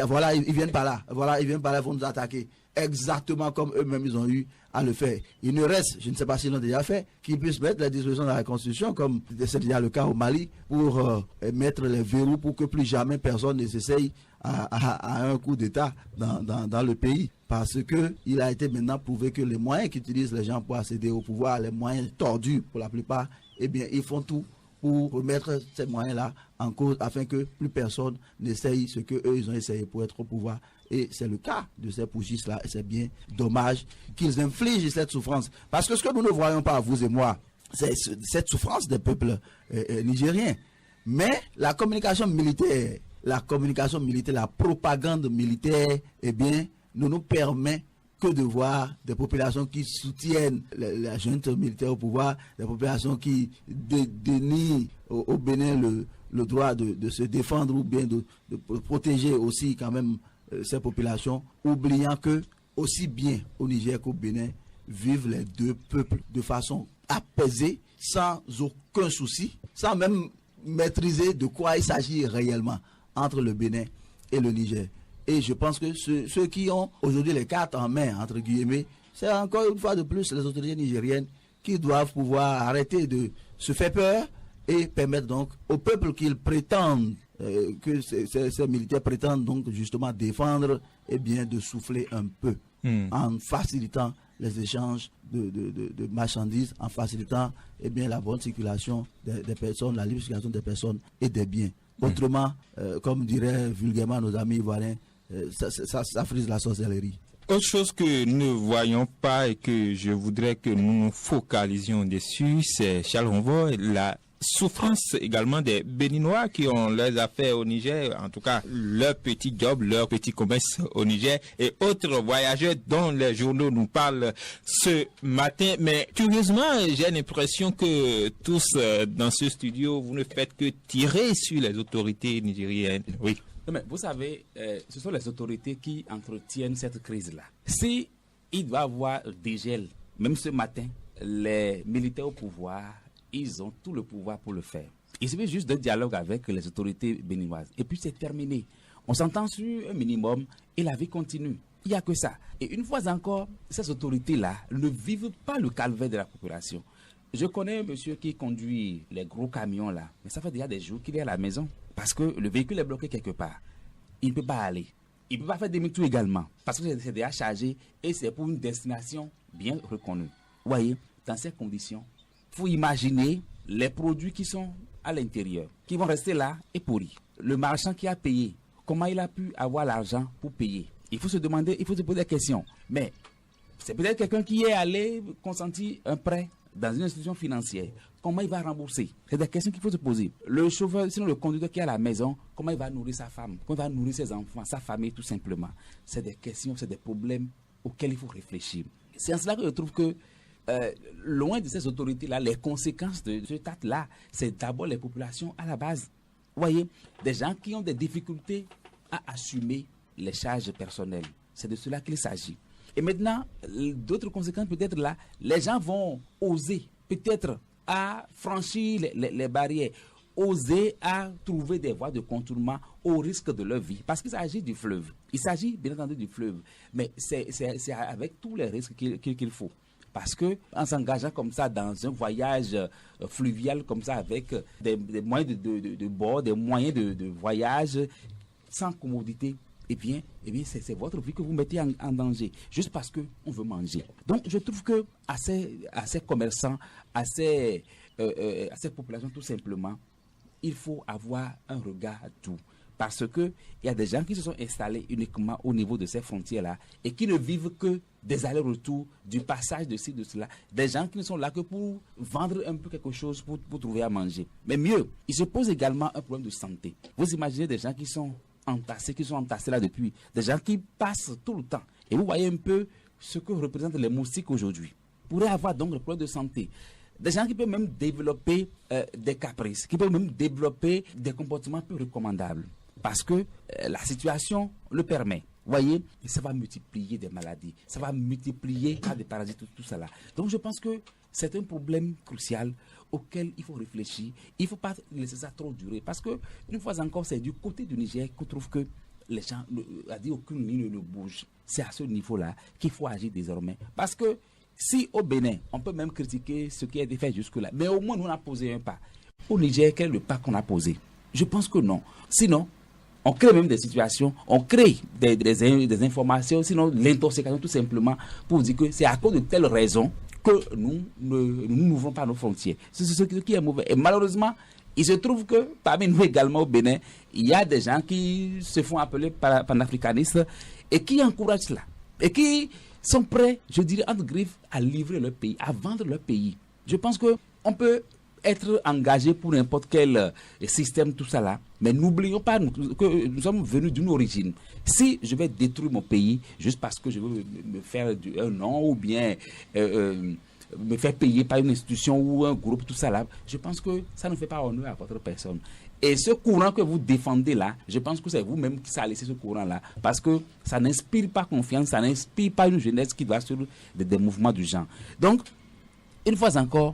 Voilà, ils viennent par là. Voilà, ils viennent par là, ils vont nous attaquer. Exactement comme eux-mêmes, ils ont eu à le faire. Il ne reste, je ne sais pas s'ils l'ont déjà fait, qu'ils puissent mettre les dispositions dans la Constitution, comme c'est déjà le cas au Mali, pour mettre les verrous pour que plus jamais personne ne s'essaye à un coup d'État dans le pays. Parce qu'il a été maintenant prouvé que les moyens qu'utilisent les gens pour accéder au pouvoir, les moyens tordus pour la plupart, eh bien, ils font tout pour remettre ces moyens-là en cause afin que plus personne n'essaye ce qu'eux ils ont essayé pour être au pouvoir. Et c'est le cas de ces putschistes-là, et c'est bien dommage qu'ils infligent cette souffrance. Parce que ce que nous ne voyons pas, vous et moi, c'est cette souffrance des peuples nigériens. Mais la communication militaire, la propagande militaire, eh bien, ne nous permet que de voir des populations qui soutiennent la junte militaire au pouvoir, des populations qui dénient au Bénin le droit de se défendre ou bien de protéger aussi quand même ces populations, oubliant que aussi bien au Niger qu'au Bénin vivent les deux peuples de façon apaisée, sans aucun souci, sans même maîtriser de quoi il s'agit réellement entre le Bénin et le Niger. Et je pense que ceux qui ont aujourd'hui les cartes en main, entre guillemets, c'est encore une fois de plus les autorités nigériennes qui doivent pouvoir arrêter de se faire peur et permettre donc au peuple qu'ils prétendent, que ces militaires prétendent donc justement défendre, et bien de souffler un peu en facilitant les échanges de marchandises, en facilitant bien la bonne circulation des personnes, la libre circulation des personnes et des biens. Autrement, comme diraient vulgairement nos amis ivoiriens, ça frise la sorcellerie. Autre chose que nous ne voyons pas et que je voudrais que nous nous focalisions dessus, c'est, Charles Ronvo, la souffrance également des Béninois qui ont leurs affaires au Niger, en tout cas leur petit job, leur petit commerce au Niger, et autres voyageurs dont les journaux nous parlent ce matin. Mais curieusement, j'ai l'impression que tous dans ce studio, vous ne faites que tirer sur les autorités nigériennes. Oui. Non, mais vous savez, ce sont les autorités qui entretiennent cette crise-là. Si il doit y avoir des gels, même ce matin, les militaires au pouvoir, ils ont tout le pouvoir pour le faire. Il suffit juste de dialogue avec les autorités béninoises. Et puis c'est terminé. On s'entend sur un minimum et la vie continue. Il n'y a que ça. Et une fois encore, ces autorités-là ne vivent pas le calvaire de la population. Je connais un monsieur qui conduit les gros camions là, mais ça fait déjà des jours qu'il est à la maison. Parce que le véhicule est bloqué quelque part. Il ne peut pas aller. Il ne peut pas faire demi-tour également. Parce que c'est déjà chargé et c'est pour une destination bien reconnue. Vous voyez, dans ces conditions, il faut imaginer les produits qui sont à l'intérieur, qui vont rester là et pourris. Le marchand qui a payé, comment il a pu avoir l'argent pour payer? Il faut se demander, il faut se poser des questions. Mais c'est peut-être quelqu'un qui est allé consentir un prêt dans une institution financière. Comment il va rembourser? C'est des questions qu'il faut se poser. Le chauffeur, sinon le conducteur qui est à la maison, comment il va nourrir sa femme? Comment il va nourrir ses enfants, sa famille, tout simplement? C'est des questions, c'est des problèmes auxquels il faut réfléchir. C'est en cela que je trouve que, loin de ces autorités-là, les conséquences de cet acte-là, c'est d'abord les populations à la base. Vous voyez, des gens qui ont des difficultés à assumer les charges personnelles. C'est de cela qu'il s'agit. Et maintenant, d'autres conséquences peut-être là, les gens vont oser peut-être à franchir les barrières, oser à trouver des voies de contournement au risque de leur vie. Parce qu'il s'agit du fleuve. Il s'agit bien entendu du fleuve. Mais c'est avec tous les risques qu'il faut. Parce qu'en s'engageant comme ça dans un voyage fluvial comme ça, avec des moyens de bord, des moyens de voyage sans commodité, eh bien c'est votre vie que vous mettez en danger, juste parce qu'on veut manger. Donc, je trouve que à ces commerçants, à ces populations, tout simplement, il faut avoir un regard à tout. Parce qu'il y a des gens qui se sont installés uniquement au niveau de ces frontières-là et qui ne vivent que des allers-retours, du passage de ci, de cela. Des gens qui ne sont là que pour vendre un peu quelque chose, pour trouver à manger. Mais mieux, il se pose également un problème de santé. Vous imaginez des gens qui sont entassés là depuis, des gens qui passent tout le temps. Et vous voyez un peu ce que représentent les moustiques aujourd'hui. Pourraient avoir donc des problèmes de santé. Des gens qui peuvent même développer des caprices, qui peuvent même développer des comportements peu recommandables. Parce que la situation le permet. Vous voyez, et ça va multiplier des maladies, ça va multiplier des parasites, tout ça là. Donc je pense que c'est un problème crucial auquel il faut réfléchir. Il ne faut pas laisser ça trop durer. Parce que, une fois encore, c'est du côté du Niger qu'on trouve que les gens, aucune ligne ne bouge. C'est à ce niveau-là qu'il faut agir désormais. Parce que si au Bénin, on peut même critiquer ce qui a été fait jusque-là, mais au moins nous on a posé un pas. Au Niger, quel est le pas qu'on a posé? Je pense que non. Sinon, on crée même des situations, on crée des informations, sinon l'intoxication tout simplement, pour dire que c'est à cause de telles raisons que nous n'ouvrons pas nos frontières. C'est ce qui est mauvais. Et malheureusement, il se trouve que parmi nous également au Bénin, il y a des gens qui se font appeler panafricanistes et qui encouragent cela. Et qui sont prêts, je dirais, entre griffes, à livrer leur pays, à vendre leur pays. Je pense qu'on peut être engagé pour n'importe quel système, tout ça là, mais n'oublions pas que nous sommes venus d'une origine. Si je vais détruire mon pays juste parce que je veux me faire un nom ou bien me faire payer par une institution ou un groupe, tout ça là, je pense que ça ne fait pas honneur à votre personne. Et ce courant que vous défendez là, je pense que c'est vous-même qui avez laissé ce courant-là. Parce que ça n'inspire pas confiance, ça n'inspire pas une jeunesse qui va sur des mouvements du genre. Donc, une fois encore,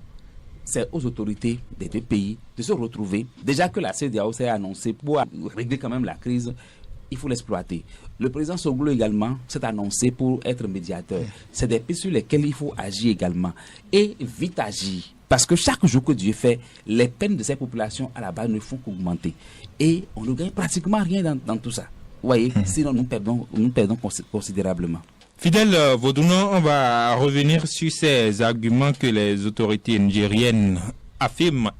c'est aux autorités des deux pays de se retrouver. Déjà que la CEDEAO s'est annoncée pour régler quand même la crise, il faut l'exploiter. Le président Soglo également s'est annoncé pour être médiateur. C'est des pistes sur lesquelles il faut agir également. Et vite agir. Parce que chaque jour que Dieu fait, les peines de ces populations à la base ne font qu'augmenter. Et on ne gagne pratiquement rien dans tout ça. Vous voyez, sinon nous perdons considérablement. Fidèle Vaudounon, on va revenir sur ces arguments que les autorités nigériennes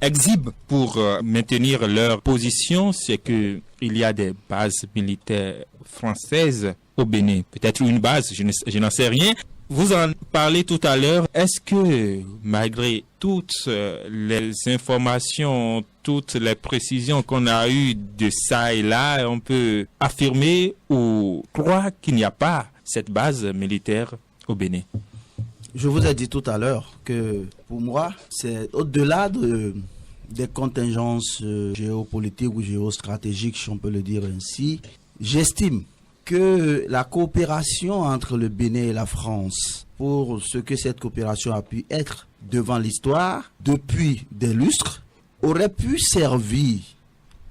exhibent pour maintenir leur position. C'est qu'il y a des bases militaires françaises au Bénin. Peut-être une base, je n'en sais rien. Vous en parlez tout à l'heure. Est-ce que malgré toutes les informations, toutes les précisions qu'on a eues de ça et là, on peut affirmer ou croire qu'il n'y a pas cette base militaire au Bénin? Je vous ai dit tout à l'heure que pour moi, c'est au-delà des contingences géopolitiques ou géostratégiques, si on peut le dire ainsi. J'estime que la coopération entre le Bénin et la France, pour ce que cette coopération a pu être devant l'histoire, depuis des lustres, aurait pu servir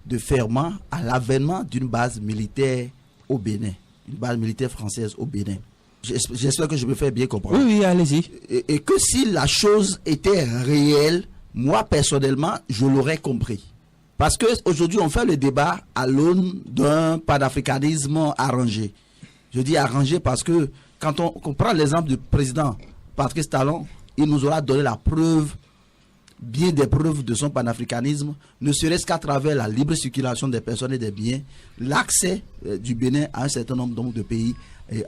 de ferment à l'avènement d'une base militaire au Bénin, une base militaire française au Bénin. J'espère que je me fais bien comprendre. Oui, allez-y. Et que si la chose était réelle, moi personnellement, je l'aurais compris. Parce qu'aujourd'hui, on fait le débat à l'aune d'un panafricanisme arrangé. Je dis arrangé parce que quand on prend l'exemple du président Patrice Talon, il nous aura donné la preuve, bien des preuves de son panafricanisme, ne serait-ce qu'à travers la libre circulation des personnes et des biens, l'accès du Bénin à un certain nombre de pays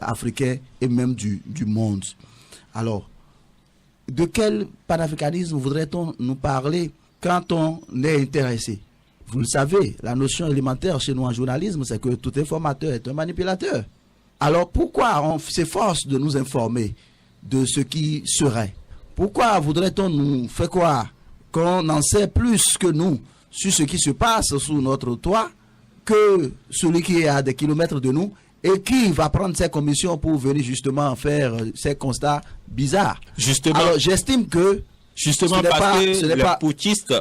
africains et même du monde. Alors, de quel panafricanisme voudrait-on nous parler quand on est intéressé? Vous le savez, la notion élémentaire chez nous en journalisme, c'est que tout informateur est un manipulateur. Alors pourquoi on s'efforce de nous informer de ce qui serait? Pourquoi voudrait-on nous faire croire qu'on en sait plus que nous sur ce qui se passe sous notre toit que celui qui est à des kilomètres de nous et qui va prendre ses commissions pour venir justement faire ces constats bizarres? Justement. Alors j'estime que parce que les putschistes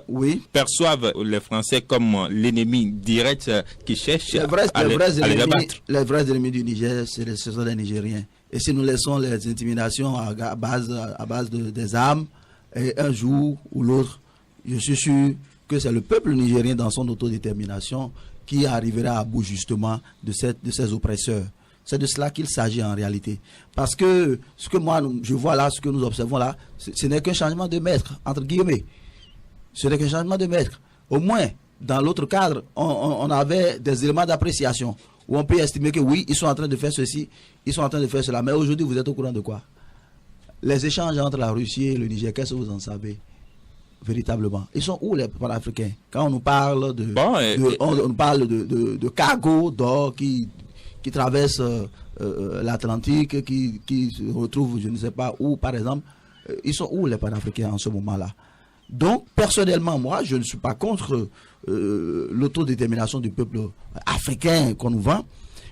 perçoivent les Français comme l'ennemi direct qui cherche à les abattre. Les vrais ennemis du Niger, ce sont les Nigériens. Et si nous laissons les intimidations à base des armes, et un jour ou l'autre, je suis sûr que c'est le peuple nigérien dans son autodétermination qui arrivera à bout justement de ces oppresseurs. C'est de cela qu'il s'agit en réalité. Parce que ce que moi, je vois là, ce que nous observons là, ce n'est qu'un changement de maître, entre guillemets. Ce n'est qu'un changement de maître. Au moins, dans l'autre cadre, on avait des éléments d'appréciation où on peut estimer que oui, ils sont en train de faire ceci, ils sont en train de faire cela. Mais aujourd'hui, vous êtes au courant de quoi? Les échanges entre la Russie et le Niger, qu'est-ce que vous en savez véritablement? Ils sont où les panafricains? Quand on nous parle on parle de cargos d'or qui traversent l'Atlantique, qui se retrouvent je ne sais pas où, par exemple, ils sont où les panafricains en ce moment-là? Donc, personnellement, moi, je ne suis pas contre l'autodétermination du peuple africain qu'on nous vend,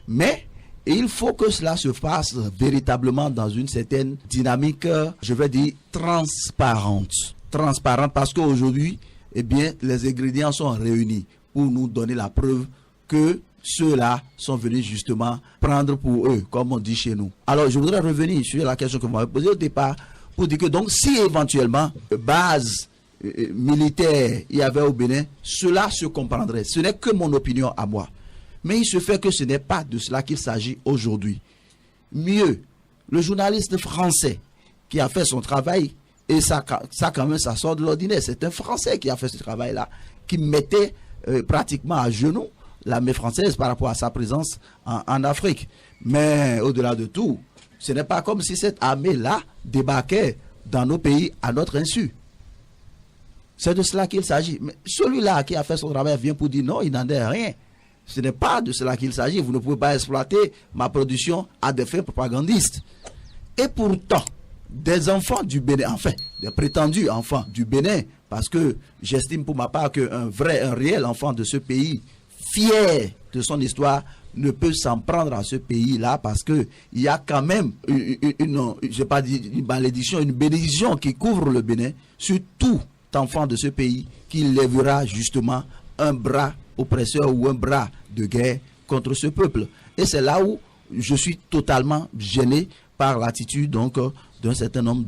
mais il faut que cela se fasse véritablement dans une certaine dynamique, je vais dire, transparente. Transparente parce qu'aujourd'hui, eh bien, les ingrédients sont réunis pour nous donner la preuve que ceux-là sont venus justement prendre pour eux, comme on dit chez nous. Alors, je voudrais revenir sur la question que vous m'avez posée au départ pour dire que donc, si éventuellement, base militaire il y avait au Bénin, cela se comprendrait. Ce n'est que mon opinion à moi. Mais il se fait que ce n'est pas de cela qu'il s'agit aujourd'hui. Mieux, le journaliste français qui a fait son travail, et ça quand même, ça sort de l'ordinaire. C'est un Français qui a fait ce travail-là, qui mettait pratiquement à genoux l'armée française par rapport à sa présence en Afrique. Mais au-delà de tout, ce n'est pas comme si cette armée-là débarquait dans nos pays à notre insu. C'est de cela qu'il s'agit. Mais celui-là qui a fait son travail vient pour dire non, il n'en est rien. Ce n'est pas de cela qu'il s'agit. Vous ne pouvez pas exploiter ma production à des fins propagandistes. Et pourtant, des enfants du Bénin, enfin, des prétendus enfants du Bénin, parce que j'estime pour ma part qu'un réel enfant de ce pays, fier de son histoire, ne peut s'en prendre à ce pays-là parce que il y a quand même je vais pas dire une malédiction, une bénédiction qui couvre le Bénin sur tout enfant de ce pays qui lèvera justement un bras oppresseur ou un bras de guerre contre ce peuple. Et c'est là où je suis totalement gêné par l'attitude donc d'un certain nombre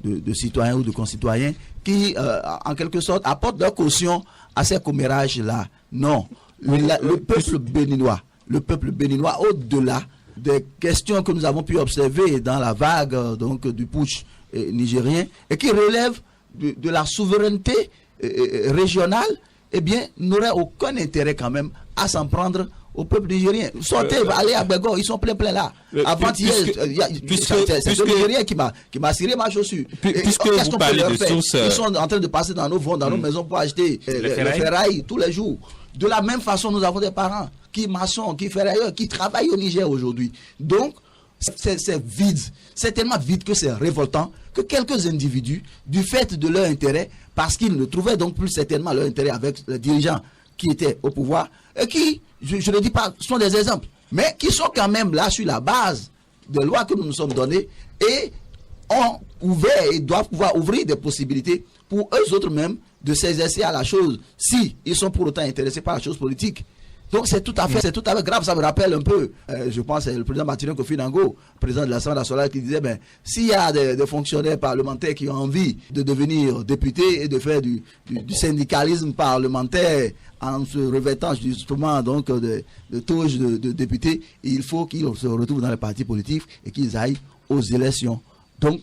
de citoyens ou de concitoyens qui, en quelque sorte, apportent leur caution à ces commérages-là. Non, le peuple béninois, au-delà des questions que nous avons pu observer dans la vague donc du putsch nigérien et qui relèvent de la souveraineté régionale, eh bien, n'aurait aucun intérêt quand même à s'en prendre au peuple nigérien. Sortez, allez à Bego, ils sont plein là. Avant-hier, c'est le Nigérien qui m'a ciré ma chaussure. Puisque vous parlez de sources... Ils sont en train de passer dans nos ventes, dans nos maisons pour acheter les ferrailles tous les jours. De la même façon, nous avons des parents qui maçons, qui ferrailleurs, qui travaillent au Niger aujourd'hui. Donc, c'est vide. C'est tellement vide que c'est révoltant que quelques individus, du fait de leur intérêt, parce qu'ils ne trouvaient donc plus certainement leur intérêt avec les dirigeants qui étaient au pouvoir, et qui, je ne dis pas, sont des exemples, mais qui sont quand même là sur la base des lois que nous nous sommes données et ont ouvert et doivent pouvoir ouvrir des possibilités pour eux autres même de s'exercer à la chose, si ils sont pour autant intéressés par la chose politique. Donc c'est tout à fait grave. Ça me rappelle un peu, je pense, le président Martin Kofi Nango, président de l'Assemblée nationale, qui disait, s'il y a des fonctionnaires parlementaires qui ont envie de devenir députés et de faire du syndicalisme parlementaire en se revêtant justement donc de touches de députés, il faut qu'ils se retrouvent dans les partis politiques et qu'ils aillent aux élections. Donc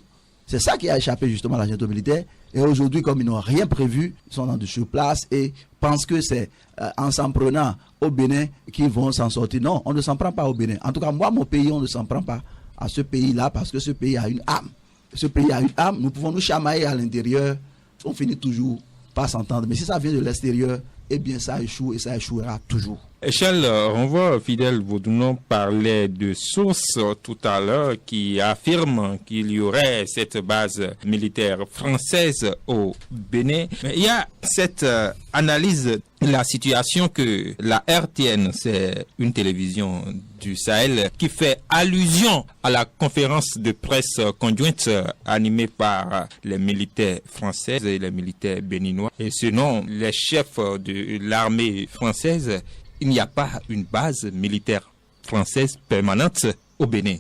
c'est ça qui a échappé justement à la junte militaire. Et aujourd'hui, comme ils n'ont rien prévu, ils sont dans de surplace et pensent que c'est en s'en prenant au Bénin qu'ils vont s'en sortir. Non, on ne s'en prend pas au Bénin. En tout cas, moi, mon pays, on ne s'en prend pas à ce pays-là parce que ce pays a une âme. Ce pays a une âme. Nous pouvons nous chamailler à l'intérieur. On finit toujours par s'entendre. Mais si ça vient de l'extérieur, eh bien, ça échoue et ça échouera toujours. Charles Renvoi, Fidèle Vaudounon parlait de sources tout à l'heure qui affirment qu'il y aurait cette base militaire française au Bénin. Mais il y a cette analyse de la situation que la RTN, c'est une télévision du Sahel, qui fait allusion à la conférence de presse conjointe animée par les militaires français et les militaires béninois. Et selon les chefs de l'armée française, il n'y a pas une base militaire française permanente au Bénin.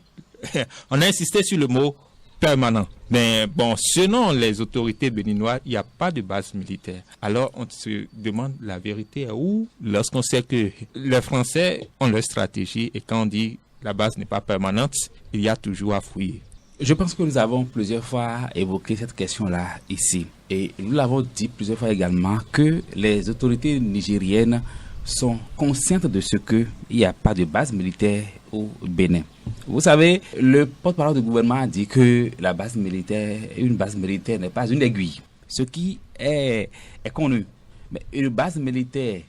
On a insisté sur le mot permanent. Mais bon, selon les autorités béninoises, il n'y a pas de base militaire. Alors on se demande la vérité où, lorsqu'on sait que les Français ont leur stratégie et quand on dit la base n'est pas permanente, il y a toujours à fouiller. Je pense que nous avons plusieurs fois évoqué cette question-là ici. Et nous l'avons dit plusieurs fois également que les autorités nigériennes sont conscientes de ce qu'il n'y a pas de base militaire au Bénin. Vous savez, le porte-parole du gouvernement a dit que la base militaire, une base militaire n'est pas une aiguille, ce qui est connu. Mais une base militaire,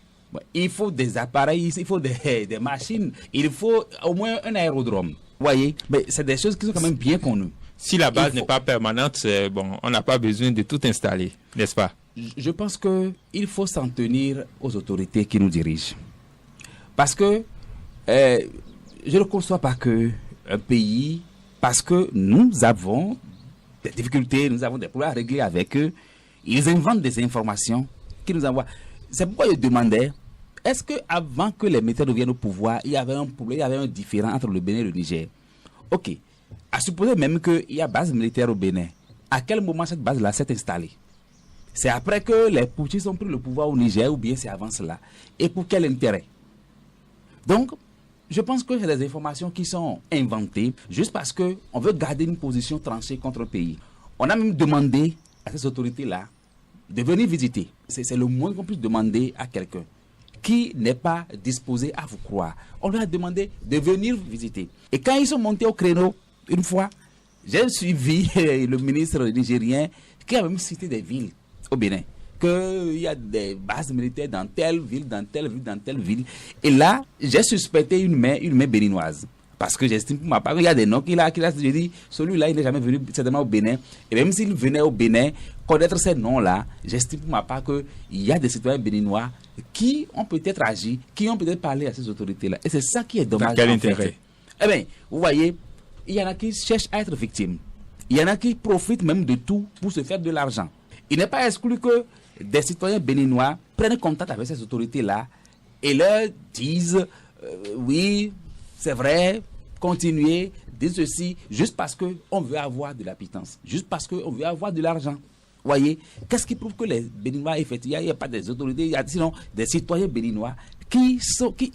il faut des appareils, il faut des machines, il faut au moins un aérodrome. Vous voyez, mais c'est des choses qui sont quand même bien connues. Si la base n'est pas permanente, bon, on n'a pas besoin de tout installer, n'est-ce pas? Je pense qu'il faut s'en tenir aux autorités qui nous dirigent. Parce que je ne conçois pas qu'un pays, parce que nous avons des difficultés, nous avons des problèmes à régler avec eux, ils inventent des informations qui nous envoient. C'est pourquoi je demandais, est-ce qu'avant que les militaires viennent au pouvoir, il y avait un problème, il y avait un différend entre le Bénin et le Niger? Ok. À supposer même qu'il y a base militaire au Bénin, à quel moment cette base-là s'est installée? C'est après que les putschistes ont pris le pouvoir au Niger ou bien c'est avant cela? Et pour quel intérêt? Donc, je pense que c'est des informations qui sont inventées juste parce qu'on veut garder une position tranchée contre le pays. On a même demandé à ces autorités-là de venir visiter. C'est le moins qu'on puisse demander à quelqu'un qui n'est pas disposé à vous croire. On leur a demandé de venir visiter. Et quand ils sont montés au créneau, une fois, j'ai suivi le ministre nigérien qui a même cité des villes au Bénin, qu'il y a des bases militaires dans telle ville, dans telle ville, dans telle ville. Et là, j'ai suspecté une main béninoise. Parce que j'estime pour ma part, il y a des noms qu'il a je dis, celui-là, il n'est jamais venu certainement au Bénin. Et même s'il venait au Bénin, connaître ces noms-là, j'estime pour ma part qu'il y a des citoyens béninois qui ont peut-être agi, qui ont peut-être parlé à ces autorités-là. Et c'est ça qui est dommage. Dans quel intérêt? Eh bien, vous voyez, il y en a qui cherchent à être victimes. Il y en a qui profitent même de tout pour se faire de l'argent. Il n'est pas exclu que des citoyens béninois prennent contact avec ces autorités-là et leur disent oui, c'est vrai, continuer, dire ceci, juste parce qu'on veut avoir de la pitance, juste parce qu'on veut avoir de l'argent. Voyez, qu'est-ce qui prouve que les Béninois, effectivement, il n'y a pas des autorités, il y a sinon des citoyens béninois qui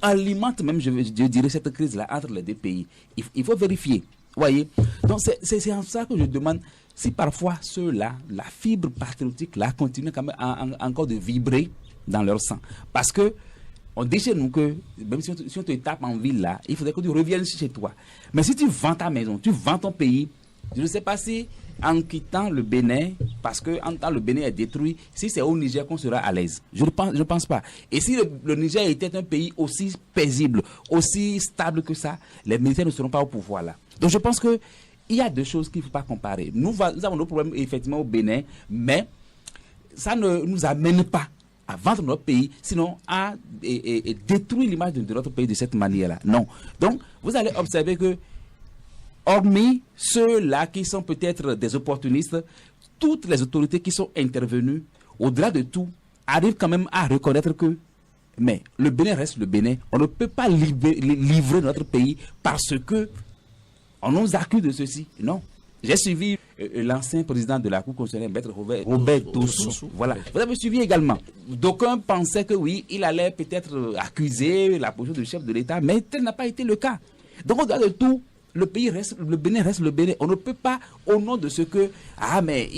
alimentent même, je dirais, cette crise-là entre les deux pays. Il faut vérifier. Voyez, donc c'est en ça que je demande si parfois ceux-là, la fibre patriotique là, continue quand même encore de vibrer dans leur sang. Parce que on dit chez nous que même si on te tape en ville là, il faudrait que tu reviennes chez toi. Mais si tu vends ta maison, tu vends ton pays, je ne sais pas si en quittant le Bénin, parce que en temps le Bénin est détruit, si c'est au Niger qu'on sera à l'aise. Je ne pense pas. Et si le Niger était un pays aussi paisible, aussi stable que ça, les militaires ne seront pas au pouvoir là. Donc je pense que il y a deux choses qu'il ne faut pas comparer. Nous avons nos problèmes effectivement au Bénin, mais ça ne nous amène pas à vendre notre pays, sinon à détruire l'image de notre pays de cette manière-là. Non. Donc, vous allez observer que, hormis ceux-là qui sont peut-être des opportunistes, toutes les autorités qui sont intervenues, au-delà de tout, arrivent quand même à reconnaître que, mais le Bénin reste le Bénin. On ne peut pas livrer notre pays parce que on nous accuse de ceci. Non. J'ai suivi l'ancien président de la Cour constitutionnelle, Maître Robert Dossou. Voilà. Vous avez suivi également. D'aucuns pensaient que oui, il allait peut-être accuser la position du chef de l'État, mais tel n'a pas été le cas. Donc, au-delà de tout, le Bénin reste le Bénin. On ne peut pas, au nom de ce que, mais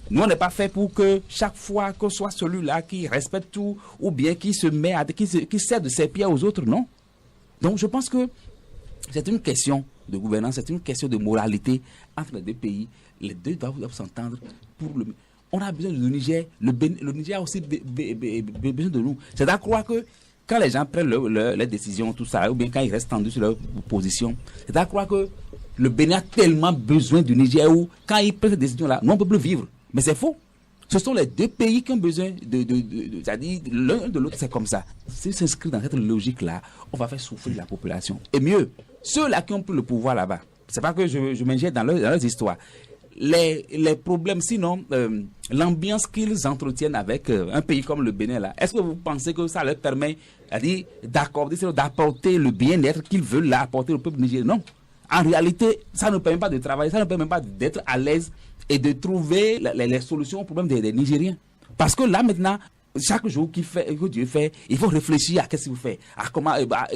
nous, on n'est pas fait pour que chaque fois que soit celui-là qui respecte tout, ou bien qui se met qui sert de ses pieds aux autres, non. Donc, je pense que c'est une question de gouvernance, c'est une question de moralité entre les deux pays. Les deux doivent s'entendre pour le. On a besoin du Niger, le Niger a aussi besoin de nous. C'est à croire que quand les gens prennent les décisions, tout ça, ou bien quand ils restent tendus sur leur position, c'est à croire que le Bénin a tellement besoin du Niger où, quand ils prennent ces décisions-là, nous on ne peut plus vivre. Mais c'est faux. Ce sont les deux pays qui ont besoin c'est-à-dire l'un de l'autre, c'est comme ça. Si s'inscrit dans cette logique-là, on va faire souffrir la population. Et mieux, ceux-là qui ont pris le pouvoir là-bas, c'est pas que je m'injecte dans leurs histoires. Les problèmes, sinon, l'ambiance qu'ils entretiennent avec un pays comme le Bénin, là, est-ce que vous pensez que ça leur permet d'apporter le bien-être qu'ils veulent là, apporter au peuple nigérien? Non. En réalité, ça ne permet pas de travailler, ça ne permet pas d'être à l'aise et de trouver les solutions aux problèmes des Nigériens. Parce que là, maintenant, chaque jour que Dieu fait, il faut réfléchir à qu'est-ce qu'il faut faire,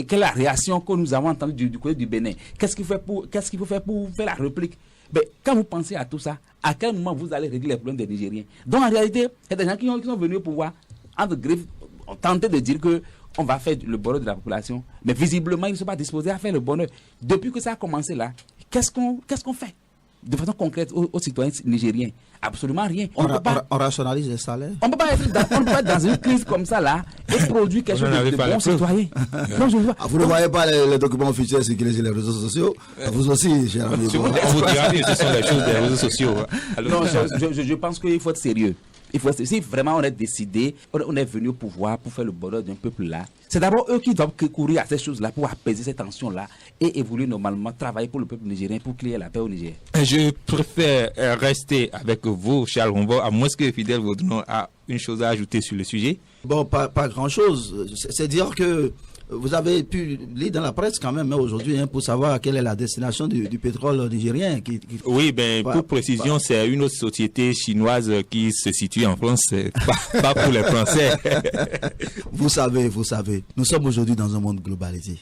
quelle est la réaction que nous avons entendue du côté du Bénin, qu'est-ce qu'il faut faire pour faire la réplique. Mais quand vous pensez à tout ça, à quel moment vous allez régler les problèmes des Nigériens? Donc en réalité, il y a des gens qui sont venus au pouvoir, entre griffes, ont tenté de dire que on va faire le bonheur de la population, mais visiblement ils ne sont pas disposés à faire le bonheur. Depuis que ça a commencé là, qu'est-ce qu'on fait de façon concrète aux citoyens nigériens? Absolument rien. On rationalise les salaires. On ne peut pas être dans une crise comme ça là et produire quelque chose de bon citoyen. Vous ne voyez pas les documents officiels circuler sur les réseaux sociaux? Vous aussi, cher ami. On vous dira que ce sont les choses des réseaux sociaux. Non, je pense qu'il faut être sérieux. Si vraiment on est décidé, on est venu au pouvoir pour faire le bonheur d'un peuple là, c'est d'abord eux qui doivent courir à ces choses-là pour apaiser ces tensions-là et évoluer normalement, travailler pour le peuple nigérien pour qu'il y ait la paix au Niger. Je préfère rester avec vous, Charles Rombo, à moins que Fidèle Vaudounon a une chose à ajouter sur le sujet. Bon, pas grand-chose. C'est dire que vous avez pu lire dans la presse quand même aujourd'hui pour savoir quelle est la destination du pétrole nigérien. Oui, pour précision, c'est une autre société chinoise qui se situe en France, pas pour les Français. Vous savez, nous sommes aujourd'hui dans un monde globalisé.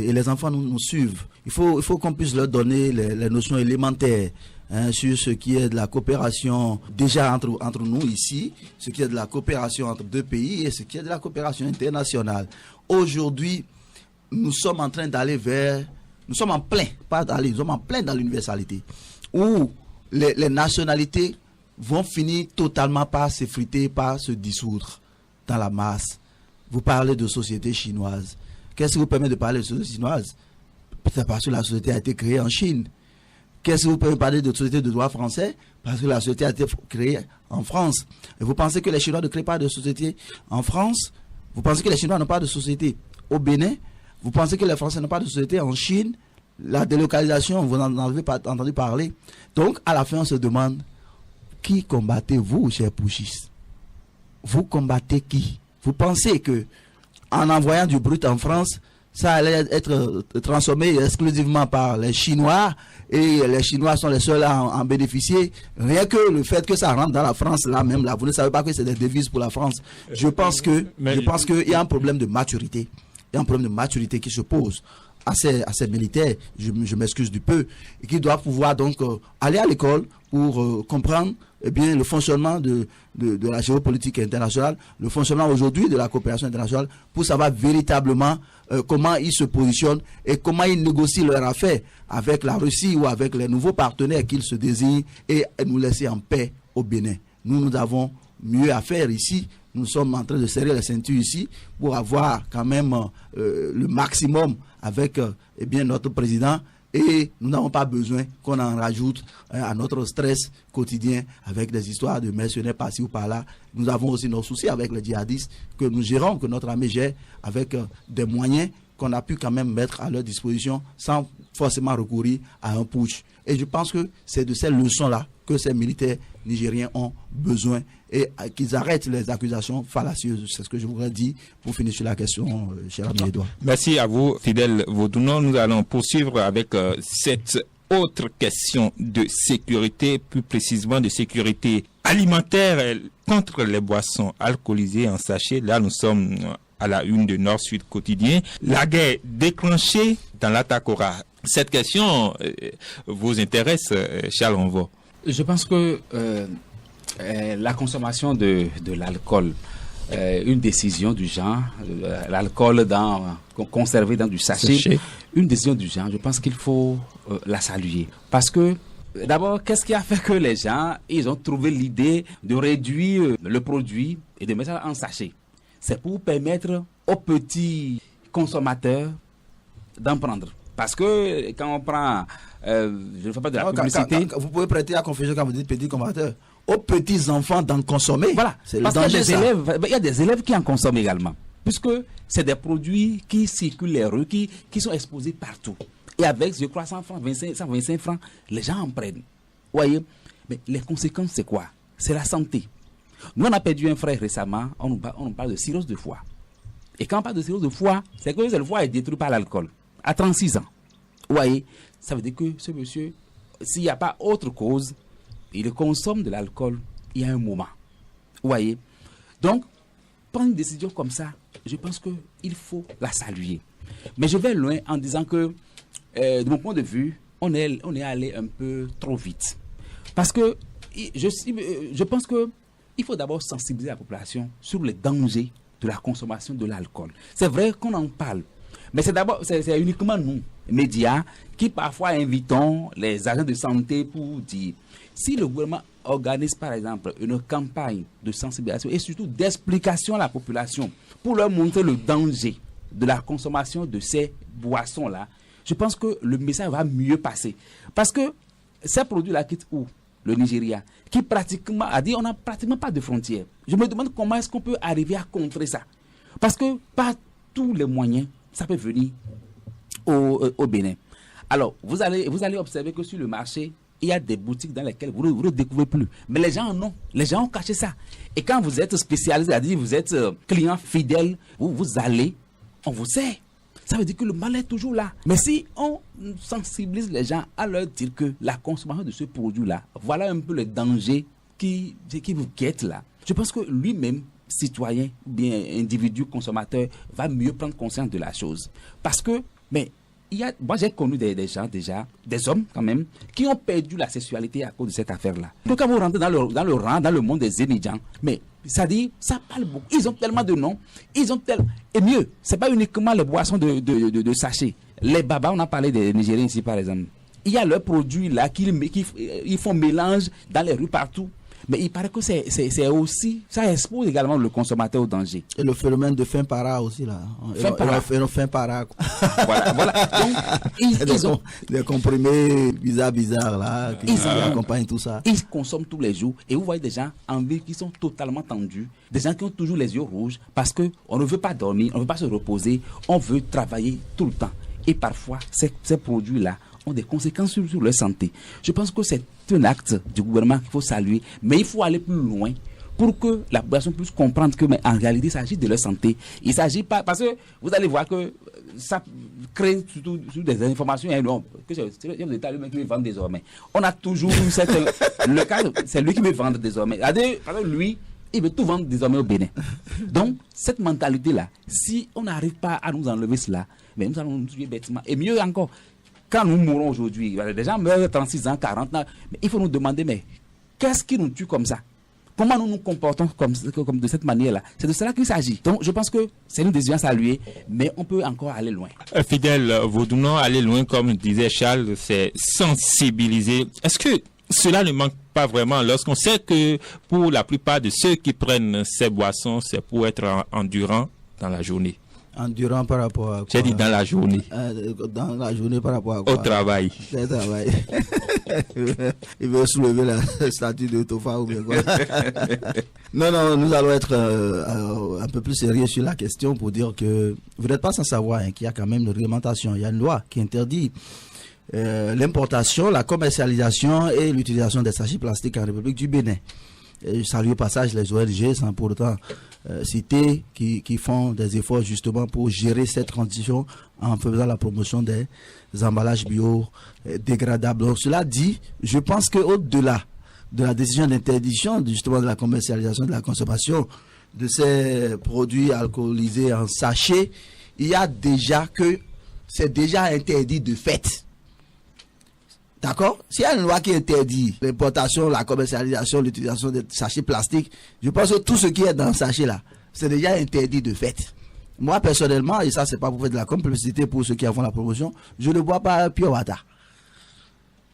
Et les enfants nous suivent. Il faut qu'on puisse leur donner les notions élémentaires sur ce qui est de la coopération déjà entre nous ici, ce qui est de la coopération entre deux pays et ce qui est de la coopération internationale. Aujourd'hui, nous sommes en train d'aller nous sommes en plein dans l'universalité, où les nationalités vont finir totalement par s'effriter, par se dissoudre dans la masse. Vous parlez de société chinoise. Qu'est-ce qui vous permet de parler de société chinoise? Peut-être parce que la société a été créée en Chine. Qu'est-ce que vous pouvez parler de société de droit français? Parce que la société a été créée en France. Et vous pensez que les Chinois ne créent pas de société en France? Vous pensez que les Chinois n'ont pas de société au Bénin? Vous pensez que les Français n'ont pas de société en Chine? La délocalisation, vous n'en avez pas entendu parler. Donc, à la fin, on se demande, qui combattez-vous, chers pouchistes? Vous combattez qui? Vous pensez que en envoyant du brut en France, ça allait être transformé exclusivement par les Chinois, et les Chinois sont les seuls à en bénéficier. Rien que le fait que ça rentre dans la France, là même, là, vous ne savez pas que c'est des devises pour la France. Je pense qu'il y a un problème de maturité. Il y a un problème de maturité qui se pose à ces militaires, je m'excuse du peu, et qui doivent pouvoir donc aller à l'école pour comprendre bien le fonctionnement de la géopolitique internationale, le fonctionnement aujourd'hui de la coopération internationale, pour savoir véritablement comment ils se positionnent et comment ils négocient leurs affaires avec la Russie ou avec les nouveaux partenaires qu'ils se désignent, et nous laisser en paix au Bénin. Nous avons mieux à faire ici. Nous sommes en train de serrer les ceintures ici pour avoir quand même le maximum avec notre président, et nous n'avons pas besoin qu'on en rajoute à notre stress quotidien avec des histoires de mercenaires par-ci ou par-là. Nous avons aussi nos soucis avec les djihadistes que nous gérons, que notre armée gère avec des moyens qu'on a pu quand même mettre à leur disposition sans forcément recourir à un putsch. Et je pense que c'est de ces leçons-là que ces militaires nigériens ont besoin, et qu'ils arrêtent les accusations fallacieuses. C'est ce que je voudrais dire pour finir sur la question, cher ami Edouard. Merci à vous, Fidèle Vaudounon. Nous allons poursuivre avec cette autre question de sécurité, plus précisément de sécurité alimentaire contre les boissons alcoolisées en sachet. Là, nous sommes à la une de Nord-Sud Quotidien. La guerre déclenchée dans l'Atakora. Cette question vous intéresse, Charles Renvaux? Je pense que la consommation de l'alcool, une décision du genre, l'alcool conservé dans du sachet, une décision du genre, je pense qu'il faut la saluer. Parce que, d'abord, qu'est-ce qui a fait que les gens, ils ont trouvé l'idée de réduire le produit et de mettre ça en sachet? C'est pour permettre aux petits consommateurs d'en prendre. Parce que quand on prend, je ne fais pas de la publicité. Vous pouvez prêter à confusion quand vous dites petits consommateurs. Aux petits enfants d'en consommer. Voilà. C'est le parce danger, qu'il y a des élèves qui en consomment également. Puisque c'est des produits qui circulent les rues, qui sont exposés partout. Et avec, je crois, 100 francs, 125 francs, les gens en prennent. Vous voyez? Mais les conséquences, c'est quoi? C'est la santé. Nous, on a perdu un frère récemment, on nous parle de cirrhose de foie. Et quand on parle de cirrhose de foie, c'est que le foie est détruit par l'alcool. À 36 ans. Vous voyez, ça veut dire que ce monsieur, s'il n'y a pas autre cause, il consomme de l'alcool il y a un moment. Vous voyez. Donc, prendre une décision comme ça, je pense qu'il faut la saluer. Mais je vais loin en disant que, de mon point de vue, on est allé un peu trop vite. Parce que je pense qu'il faut d'abord sensibiliser la population sur les dangers de la consommation de l'alcool. C'est vrai qu'on en parle. Mais c'est uniquement nous, médias, qui parfois invitons les agents de santé pour dire, si le gouvernement organise par exemple une campagne de sensibilisation et surtout d'explication à la population pour leur montrer le danger de la consommation de ces boissons-là, je pense que le message va mieux passer. Parce que ces produits-là quittent où? Le Nigeria, qui pratiquement a dit on n'a pratiquement pas de frontières. Je me demande comment est-ce qu'on peut arriver à contrer ça. Parce que par tous les moyens, ça peut venir au Bénin. Alors, vous allez observer que sur le marché, il y a des boutiques dans lesquelles vous ne découvrez plus. Mais les gens en ont. Les gens ont caché ça. Et quand vous êtes spécialisé, c'est-à-dire vous êtes client fidèle, vous allez, on vous sait. Ça veut dire que le mal est toujours là. Mais si on sensibilise les gens à leur dire que la consommation de ce produit-là, voilà un peu le danger qui vous guette là. Je pense que lui-même, citoyen ou bien individu consommateur, va mieux prendre conscience de la chose. Parce que, moi j'ai connu des gens déjà, des hommes quand même, qui ont perdu la sexualité à cause de cette affaire-là. Donc quand vous rentrez dans le monde des étudiants, mais ça dit, ça parle beaucoup. Ils ont tellement de noms, et mieux, c'est pas uniquement les boissons de sachet. Les babas, on a parlé des Nigériens ici par exemple. Il y a leurs produits là qu'ils font mélange dans les rues partout. Mais il paraît que c'est aussi, ça expose également le consommateur au danger. Et le phénomène de fin para aussi là. Fin para. Voilà. Donc, ils ont des comprimés bizarres là, qui accompagnent tout ça. Ils consomment tous les jours. Et vous voyez des gens en ville qui sont totalement tendus. Des gens qui ont toujours les yeux rouges parce qu'on ne veut pas dormir, on ne veut pas se reposer, on veut travailler tout le temps. Et parfois, ces produits-là ont des conséquences sur leur santé. Je pense que c'est un acte du gouvernement qu'il faut saluer, mais il faut aller plus loin pour que la population puisse comprendre que, mais en réalité, il s'agit de leur santé. Il ne s'agit pas, parce que vous allez voir que ça crée surtout des informations énormes. Que c'est l'État lui-même qui me vend désormais. On a toujours eu le cas, c'est lui qui me vend désormais. Lui, il veut tout vendre désormais au Bénin. Donc, cette mentalité-là, si on n'arrive pas à nous enlever cela, mais nous allons nous tuer bêtement. Et mieux encore, quand nous mourons aujourd'hui, les gens meurent 36 ans, 40 ans, mais il faut nous demander, mais qu'est-ce qui nous tue comme ça? Comment nous nous comportons comme de cette manière-là? C'est de cela qu'il s'agit. Donc, je pense que c'est une décision saluée, mais on peut encore aller loin. Fidèle Vaudounon, aller loin, comme disait Charles, c'est sensibiliser. Est-ce que cela ne manque pas vraiment lorsqu'on sait que pour la plupart de ceux qui prennent ces boissons, c'est pour être endurant dans la journée? Endurant par rapport à quoi? J'ai dit dans la journée. Dans la journée par rapport à quoi? Au travail. Au travail. Il veut soulever la statue de Tofa ou bien quoi? Non, nous allons être un peu plus sérieux sur la question pour dire que vous n'êtes pas sans savoir qu'il y a quand même une réglementation. Il y a une loi qui interdit l'importation, la commercialisation et l'utilisation des sachets plastiques en République du Bénin. Et je salue au passage les ONG sans pour autant citer qui font des efforts justement pour gérer cette transition en faisant la promotion des emballages biodégradables. Donc cela dit, je pense qu'au-delà de la décision d'interdiction justement de la commercialisation, de la consommation de ces produits alcoolisés en sachet, il y a déjà que c'est déjà interdit de fait. D'accord? S'il y a une loi qui interdit l'importation, la commercialisation, l'utilisation des sachets plastiques, je pense que tout ce qui est dans le sachet là, c'est déjà interdit de fait. Moi, personnellement, et ça, c'est pas pour faire de la publicité pour ceux qui en font la promotion, je ne bois pas pure water.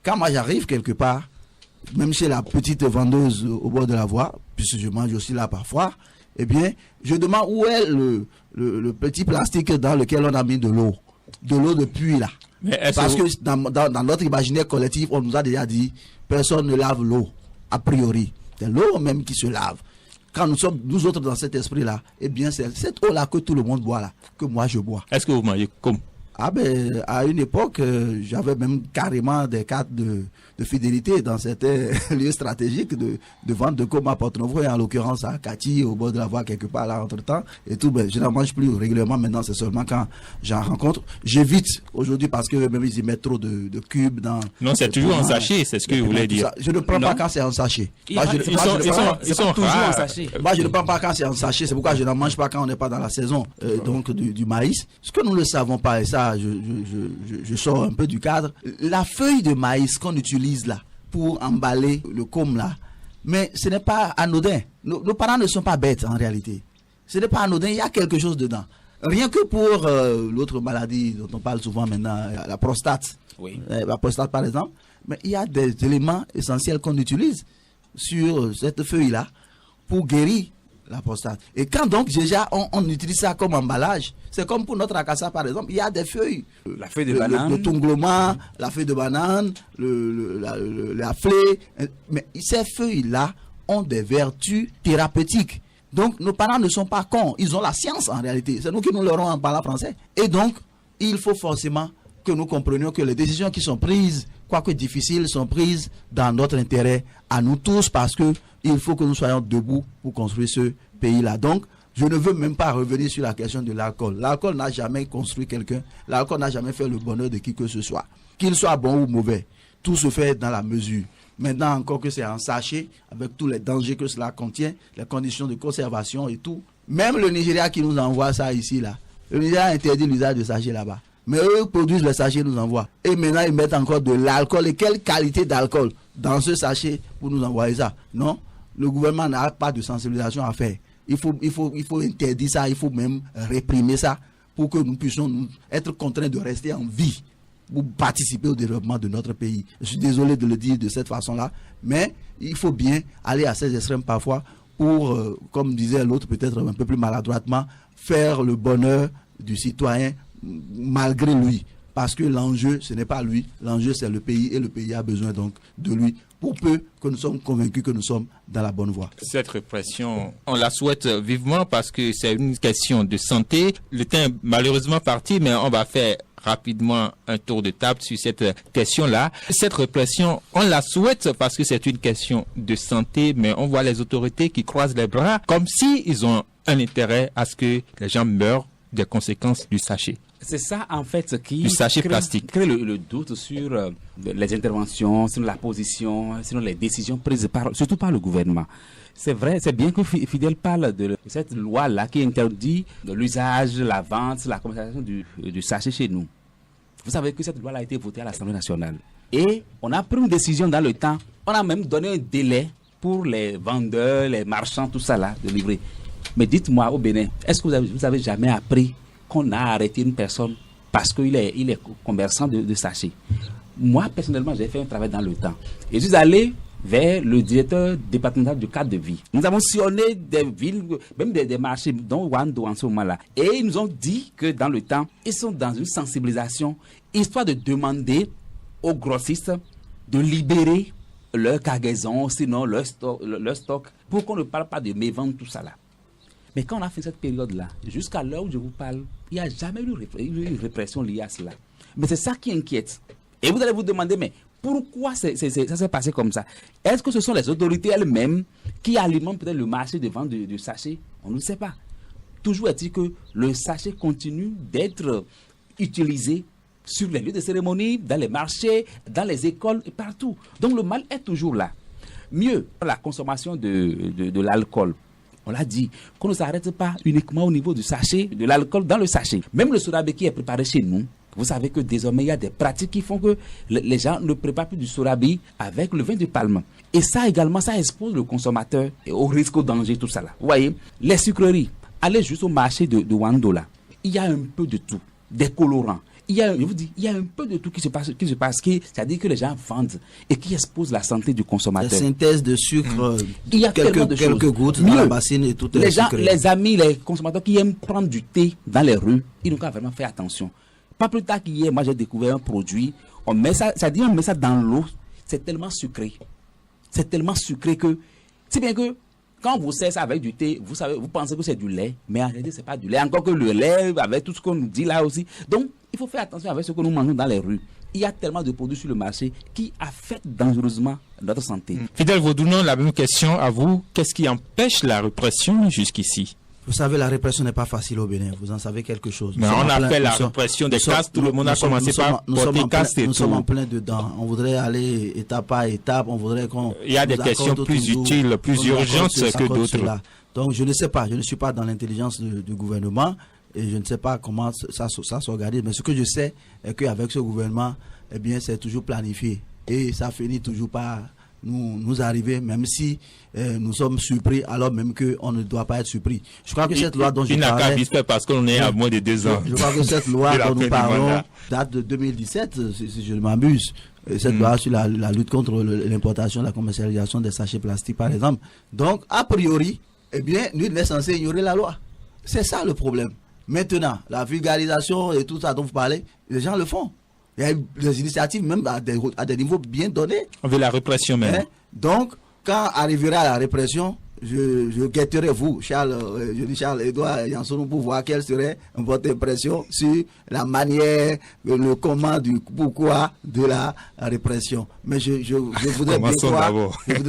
Quand moi j'arrive quelque part, même chez la petite vendeuse au bord de la voie, puisque je mange aussi là parfois, eh bien, je demande où est le petit plastique dans lequel on a mis de l'eau de puits là. Parce que dans notre imaginaire collectif, on nous a déjà dit personne ne lave l'eau, a priori. C'est l'eau même qui se lave. Quand nous sommes nous autres dans cet esprit-là, eh bien c'est cette eau-là que tout le monde boit là, que moi je bois. Est-ce que vous mangez comme? Ah ben, à une époque, j'avais même carrément des cartes de fidélité dans certains lieux stratégiques de vente de com à Porte-Novo, et en l'occurrence à Kati, au bord de la voie quelque part là entre-temps. Et tout, ben, je n'en mange plus régulièrement maintenant, c'est seulement quand j'en rencontre. J'évite aujourd'hui parce que même ils y mettent trop de cubes dans... Non, c'est toujours en sachet, c'est ce que vous voulez dire. Je ne prends pas quand c'est en sachet. Ils sont toujours en sachet. Moi, je ne prends pas quand c'est en sachet, c'est pourquoi je n'en mange pas quand on n'est pas dans la saison donc du maïs. Ce que nous ne savons pas, et ça, je sors un peu du cadre. La feuille de maïs qu'on utilise là pour emballer le côme là, mais ce n'est pas anodin. Nos parents ne sont pas bêtes en réalité. Ce n'est pas anodin, il y a quelque chose dedans. Rien que pour l'autre maladie dont on parle souvent maintenant, la prostate. Oui. La prostate par exemple. Mais il y a des éléments essentiels qu'on utilise sur cette feuille là pour guérir la prostate. Et quand donc déjà on utilise ça comme emballage, c'est comme pour notre akassa par exemple, il y a des feuilles. La feuille de banane. Le tongloma, la feuille de banane, la flé. Mais ces feuilles-là ont des vertus thérapeutiques. Donc nos parents ne sont pas cons, ils ont la science en réalité. C'est nous qui nous l'aurons en parlant français. Et donc, il faut forcément que nous comprenions que les décisions qui sont prises, quoique difficiles, sont prises dans notre intérêt à nous tous, parce que il faut que nous soyons debout pour construire ce pays-là. Donc, je ne veux même pas revenir sur la question de l'alcool. L'alcool n'a jamais construit quelqu'un. L'alcool n'a jamais fait le bonheur de qui que ce soit. Qu'il soit bon ou mauvais, tout se fait dans la mesure. Maintenant encore que c'est en sachet, avec tous les dangers que cela contient, les conditions de conservation et tout. Même le Nigeria qui nous envoie ça ici, là. Le Nigeria interdit l'usage de sachets là-bas. Mais eux produisent le sachet, nous envoient. Et maintenant, ils mettent encore de l'alcool. Et quelle qualité d'alcool dans ce sachet pour nous envoyer ça? Non, le gouvernement n'a pas de sensibilisation à faire. Il faut interdire ça, il faut même réprimer ça pour que nous puissions être contraints de rester en vie pour participer au développement de notre pays. Je suis désolé de le dire de cette façon-là, mais il faut bien aller à ces extrêmes parfois pour, comme disait l'autre peut-être un peu plus maladroitement, faire le bonheur du citoyen malgré lui. Parce que l'enjeu, ce n'est pas lui, l'enjeu c'est le pays, et le pays a besoin donc de lui, pour peu que nous sommes convaincus que nous sommes dans la bonne voie. Cette répression, on la souhaite vivement parce que c'est une question de santé. Le temps est malheureusement parti, mais on va faire rapidement un tour de table sur cette question-là. Cette répression, on la souhaite parce que c'est une question de santé, mais on voit les autorités qui croisent les bras comme si ils ont un intérêt à ce que les gens meurent des conséquences du sachet. C'est ça, en fait, qui du sachet plastique. Crée le doute sur les interventions, sur la position, sur les décisions prises surtout par le gouvernement. C'est vrai, c'est bien que Fidèle parle de cette loi-là qui interdit l'usage, la vente, la commercialisation du sachet chez nous. Vous savez que cette loi-là a été votée à l'Assemblée nationale. Et on a pris une décision dans le temps. On a même donné un délai pour les vendeurs, les marchands, tout ça là, de livrer. Mais dites-moi au Bénin, est-ce que vous avez jamais appris qu'on a arrêté une personne parce qu'il est commerçant de sachets? Moi, personnellement, j'ai fait un travail dans le temps. Et je suis allé vers le directeur départemental du cadre de vie. Nous avons sillonné des villes, même des marchés, dont Wando en ce moment-là. Et ils nous ont dit que dans le temps, ils sont dans une sensibilisation, histoire de demander aux grossistes de libérer leur cargaison, sinon leur stock, pour qu'on ne parle pas de mévente, tout ça là. Mais quand on a fait cette période-là, jusqu'à l'heure où je vous parle, il n'y a jamais eu une répression liée à cela. Mais c'est ça qui inquiète. Et vous allez vous demander, mais pourquoi ça s'est passé comme ça? Est-ce que ce sont les autorités elles-mêmes qui alimentent peut-être le marché de vente de sachets? On ne sait pas. Toujours est-il que le sachet continue d'être utilisé sur les lieux de cérémonie, dans les marchés, dans les écoles et partout. Donc le mal est toujours là. Mieux, la consommation de l'alcool. On l'a dit, qu'on ne s'arrête pas uniquement au niveau du sachet, de l'alcool dans le sachet. Même le sorabe qui est préparé chez nous, vous savez que désormais il y a des pratiques qui font que les gens ne préparent plus du sorabe avec le vin de palme. Et ça également, ça expose le consommateur au risque, au danger, tout ça là. Vous voyez, les sucreries, allez juste au marché de Wando là, il y a un peu de tout, des colorants. Il y a un peu de tout qui se passe, c'est-à-dire que les gens vendent et qui expose la santé du consommateur. La synthèse de sucre, il y a quelques gouttes dans la bassine et toutes les gens, les amis, les consommateurs qui aiment prendre du thé dans les rues, ils n'ont qu'à vraiment faire attention. Pas plus tard qu'hier, moi j'ai découvert un produit, on met ça dans l'eau, c'est tellement sucré. C'est tellement sucré que, si bien que quand vous servez ça avec du thé, vous pensez que c'est du lait, mais en réalité, ce n'est pas du lait. Encore que le lait, avec tout ce qu'on nous dit là aussi. Donc, il faut faire attention avec ce que nous mangeons dans les rues. Il y a tellement de produits sur le marché qui affectent dangereusement notre santé. Fidèle Vaudounon, la même question à vous. Qu'est-ce qui empêche la répression jusqu'ici? Vous savez, la répression n'est pas facile au Bénin. Vous en savez quelque chose. Mais on a fait la répression des castes. Tout le monde a commencé par porter castes et tout. Nous sommes en plein dedans. On voudrait aller étape par étape. On voudrait qu'on... Il y a des questions plus utiles, plus urgentes que d'autres. Donc, je ne sais pas. Je ne suis pas dans l'intelligence du gouvernement. Et je ne sais pas comment ça s'organise. Mais ce que je sais est qu'avec ce gouvernement, eh bien, c'est toujours planifié. Et ça finit toujours par nous arriver, même si nous sommes surpris, alors même qu'on ne doit pas être surpris. Je crois que cette loi dont je parlais... Il n'a qu'à parce qu'on est à moins de 2 ans. Je crois que cette loi dont nous parlons date de 2017, si je ne m'abuse. Cette loi sur la lutte contre l'importation, la commercialisation des sachets plastiques, par exemple. Donc, a priori, eh bien, nul n'est censé ignorer la loi. C'est ça le problème. Maintenant, la vulgarisation et tout ça dont vous parlez, les gens le font. Il y a des initiatives même à des niveaux bien donnés. On veut la répression même. Donc, quand arrivera la répression, je guetterai vous, Charles-Édouard Yansounou, pour voir quelle serait votre impression sur la manière, le comment, du pourquoi de la répression. Mais je voudrais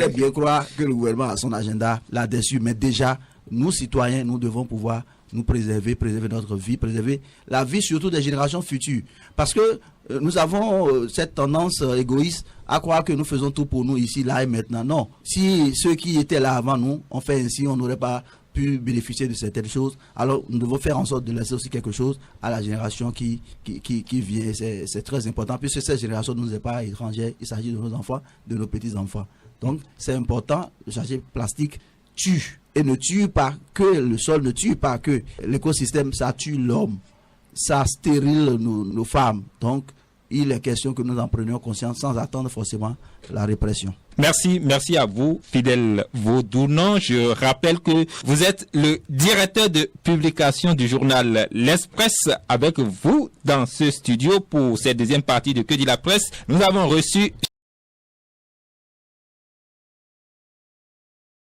bien croire que le gouvernement a son agenda là-dessus. Mais déjà, nous, citoyens, nous devons pouvoir nous préserver notre vie, préserver la vie surtout des générations futures. Parce que nous avons cette tendance égoïste à croire que nous faisons tout pour nous ici, là et maintenant. Non. Si ceux qui étaient là avant nous ont fait ainsi, on n'aurait pas pu bénéficier de certaines choses. Alors nous devons faire en sorte de laisser aussi quelque chose à la génération qui vient. C'est très important puisque cette génération ne nous est pas étrangère. Il s'agit de nos enfants, de nos petits-enfants. Donc c'est important. Le sachet plastique tue. Et ne tue pas que le sol, ne tue pas que l'écosystème, ça tue l'homme, ça stérile nos femmes. Donc, il est question que nous en prenions conscience sans attendre forcément la répression. Merci à vous, Fidèle Vaudounon. Je rappelle que vous êtes le directeur de publication du journal L'Express. Avec vous dans ce studio pour cette deuxième partie de Que dit la presse, nous avons reçu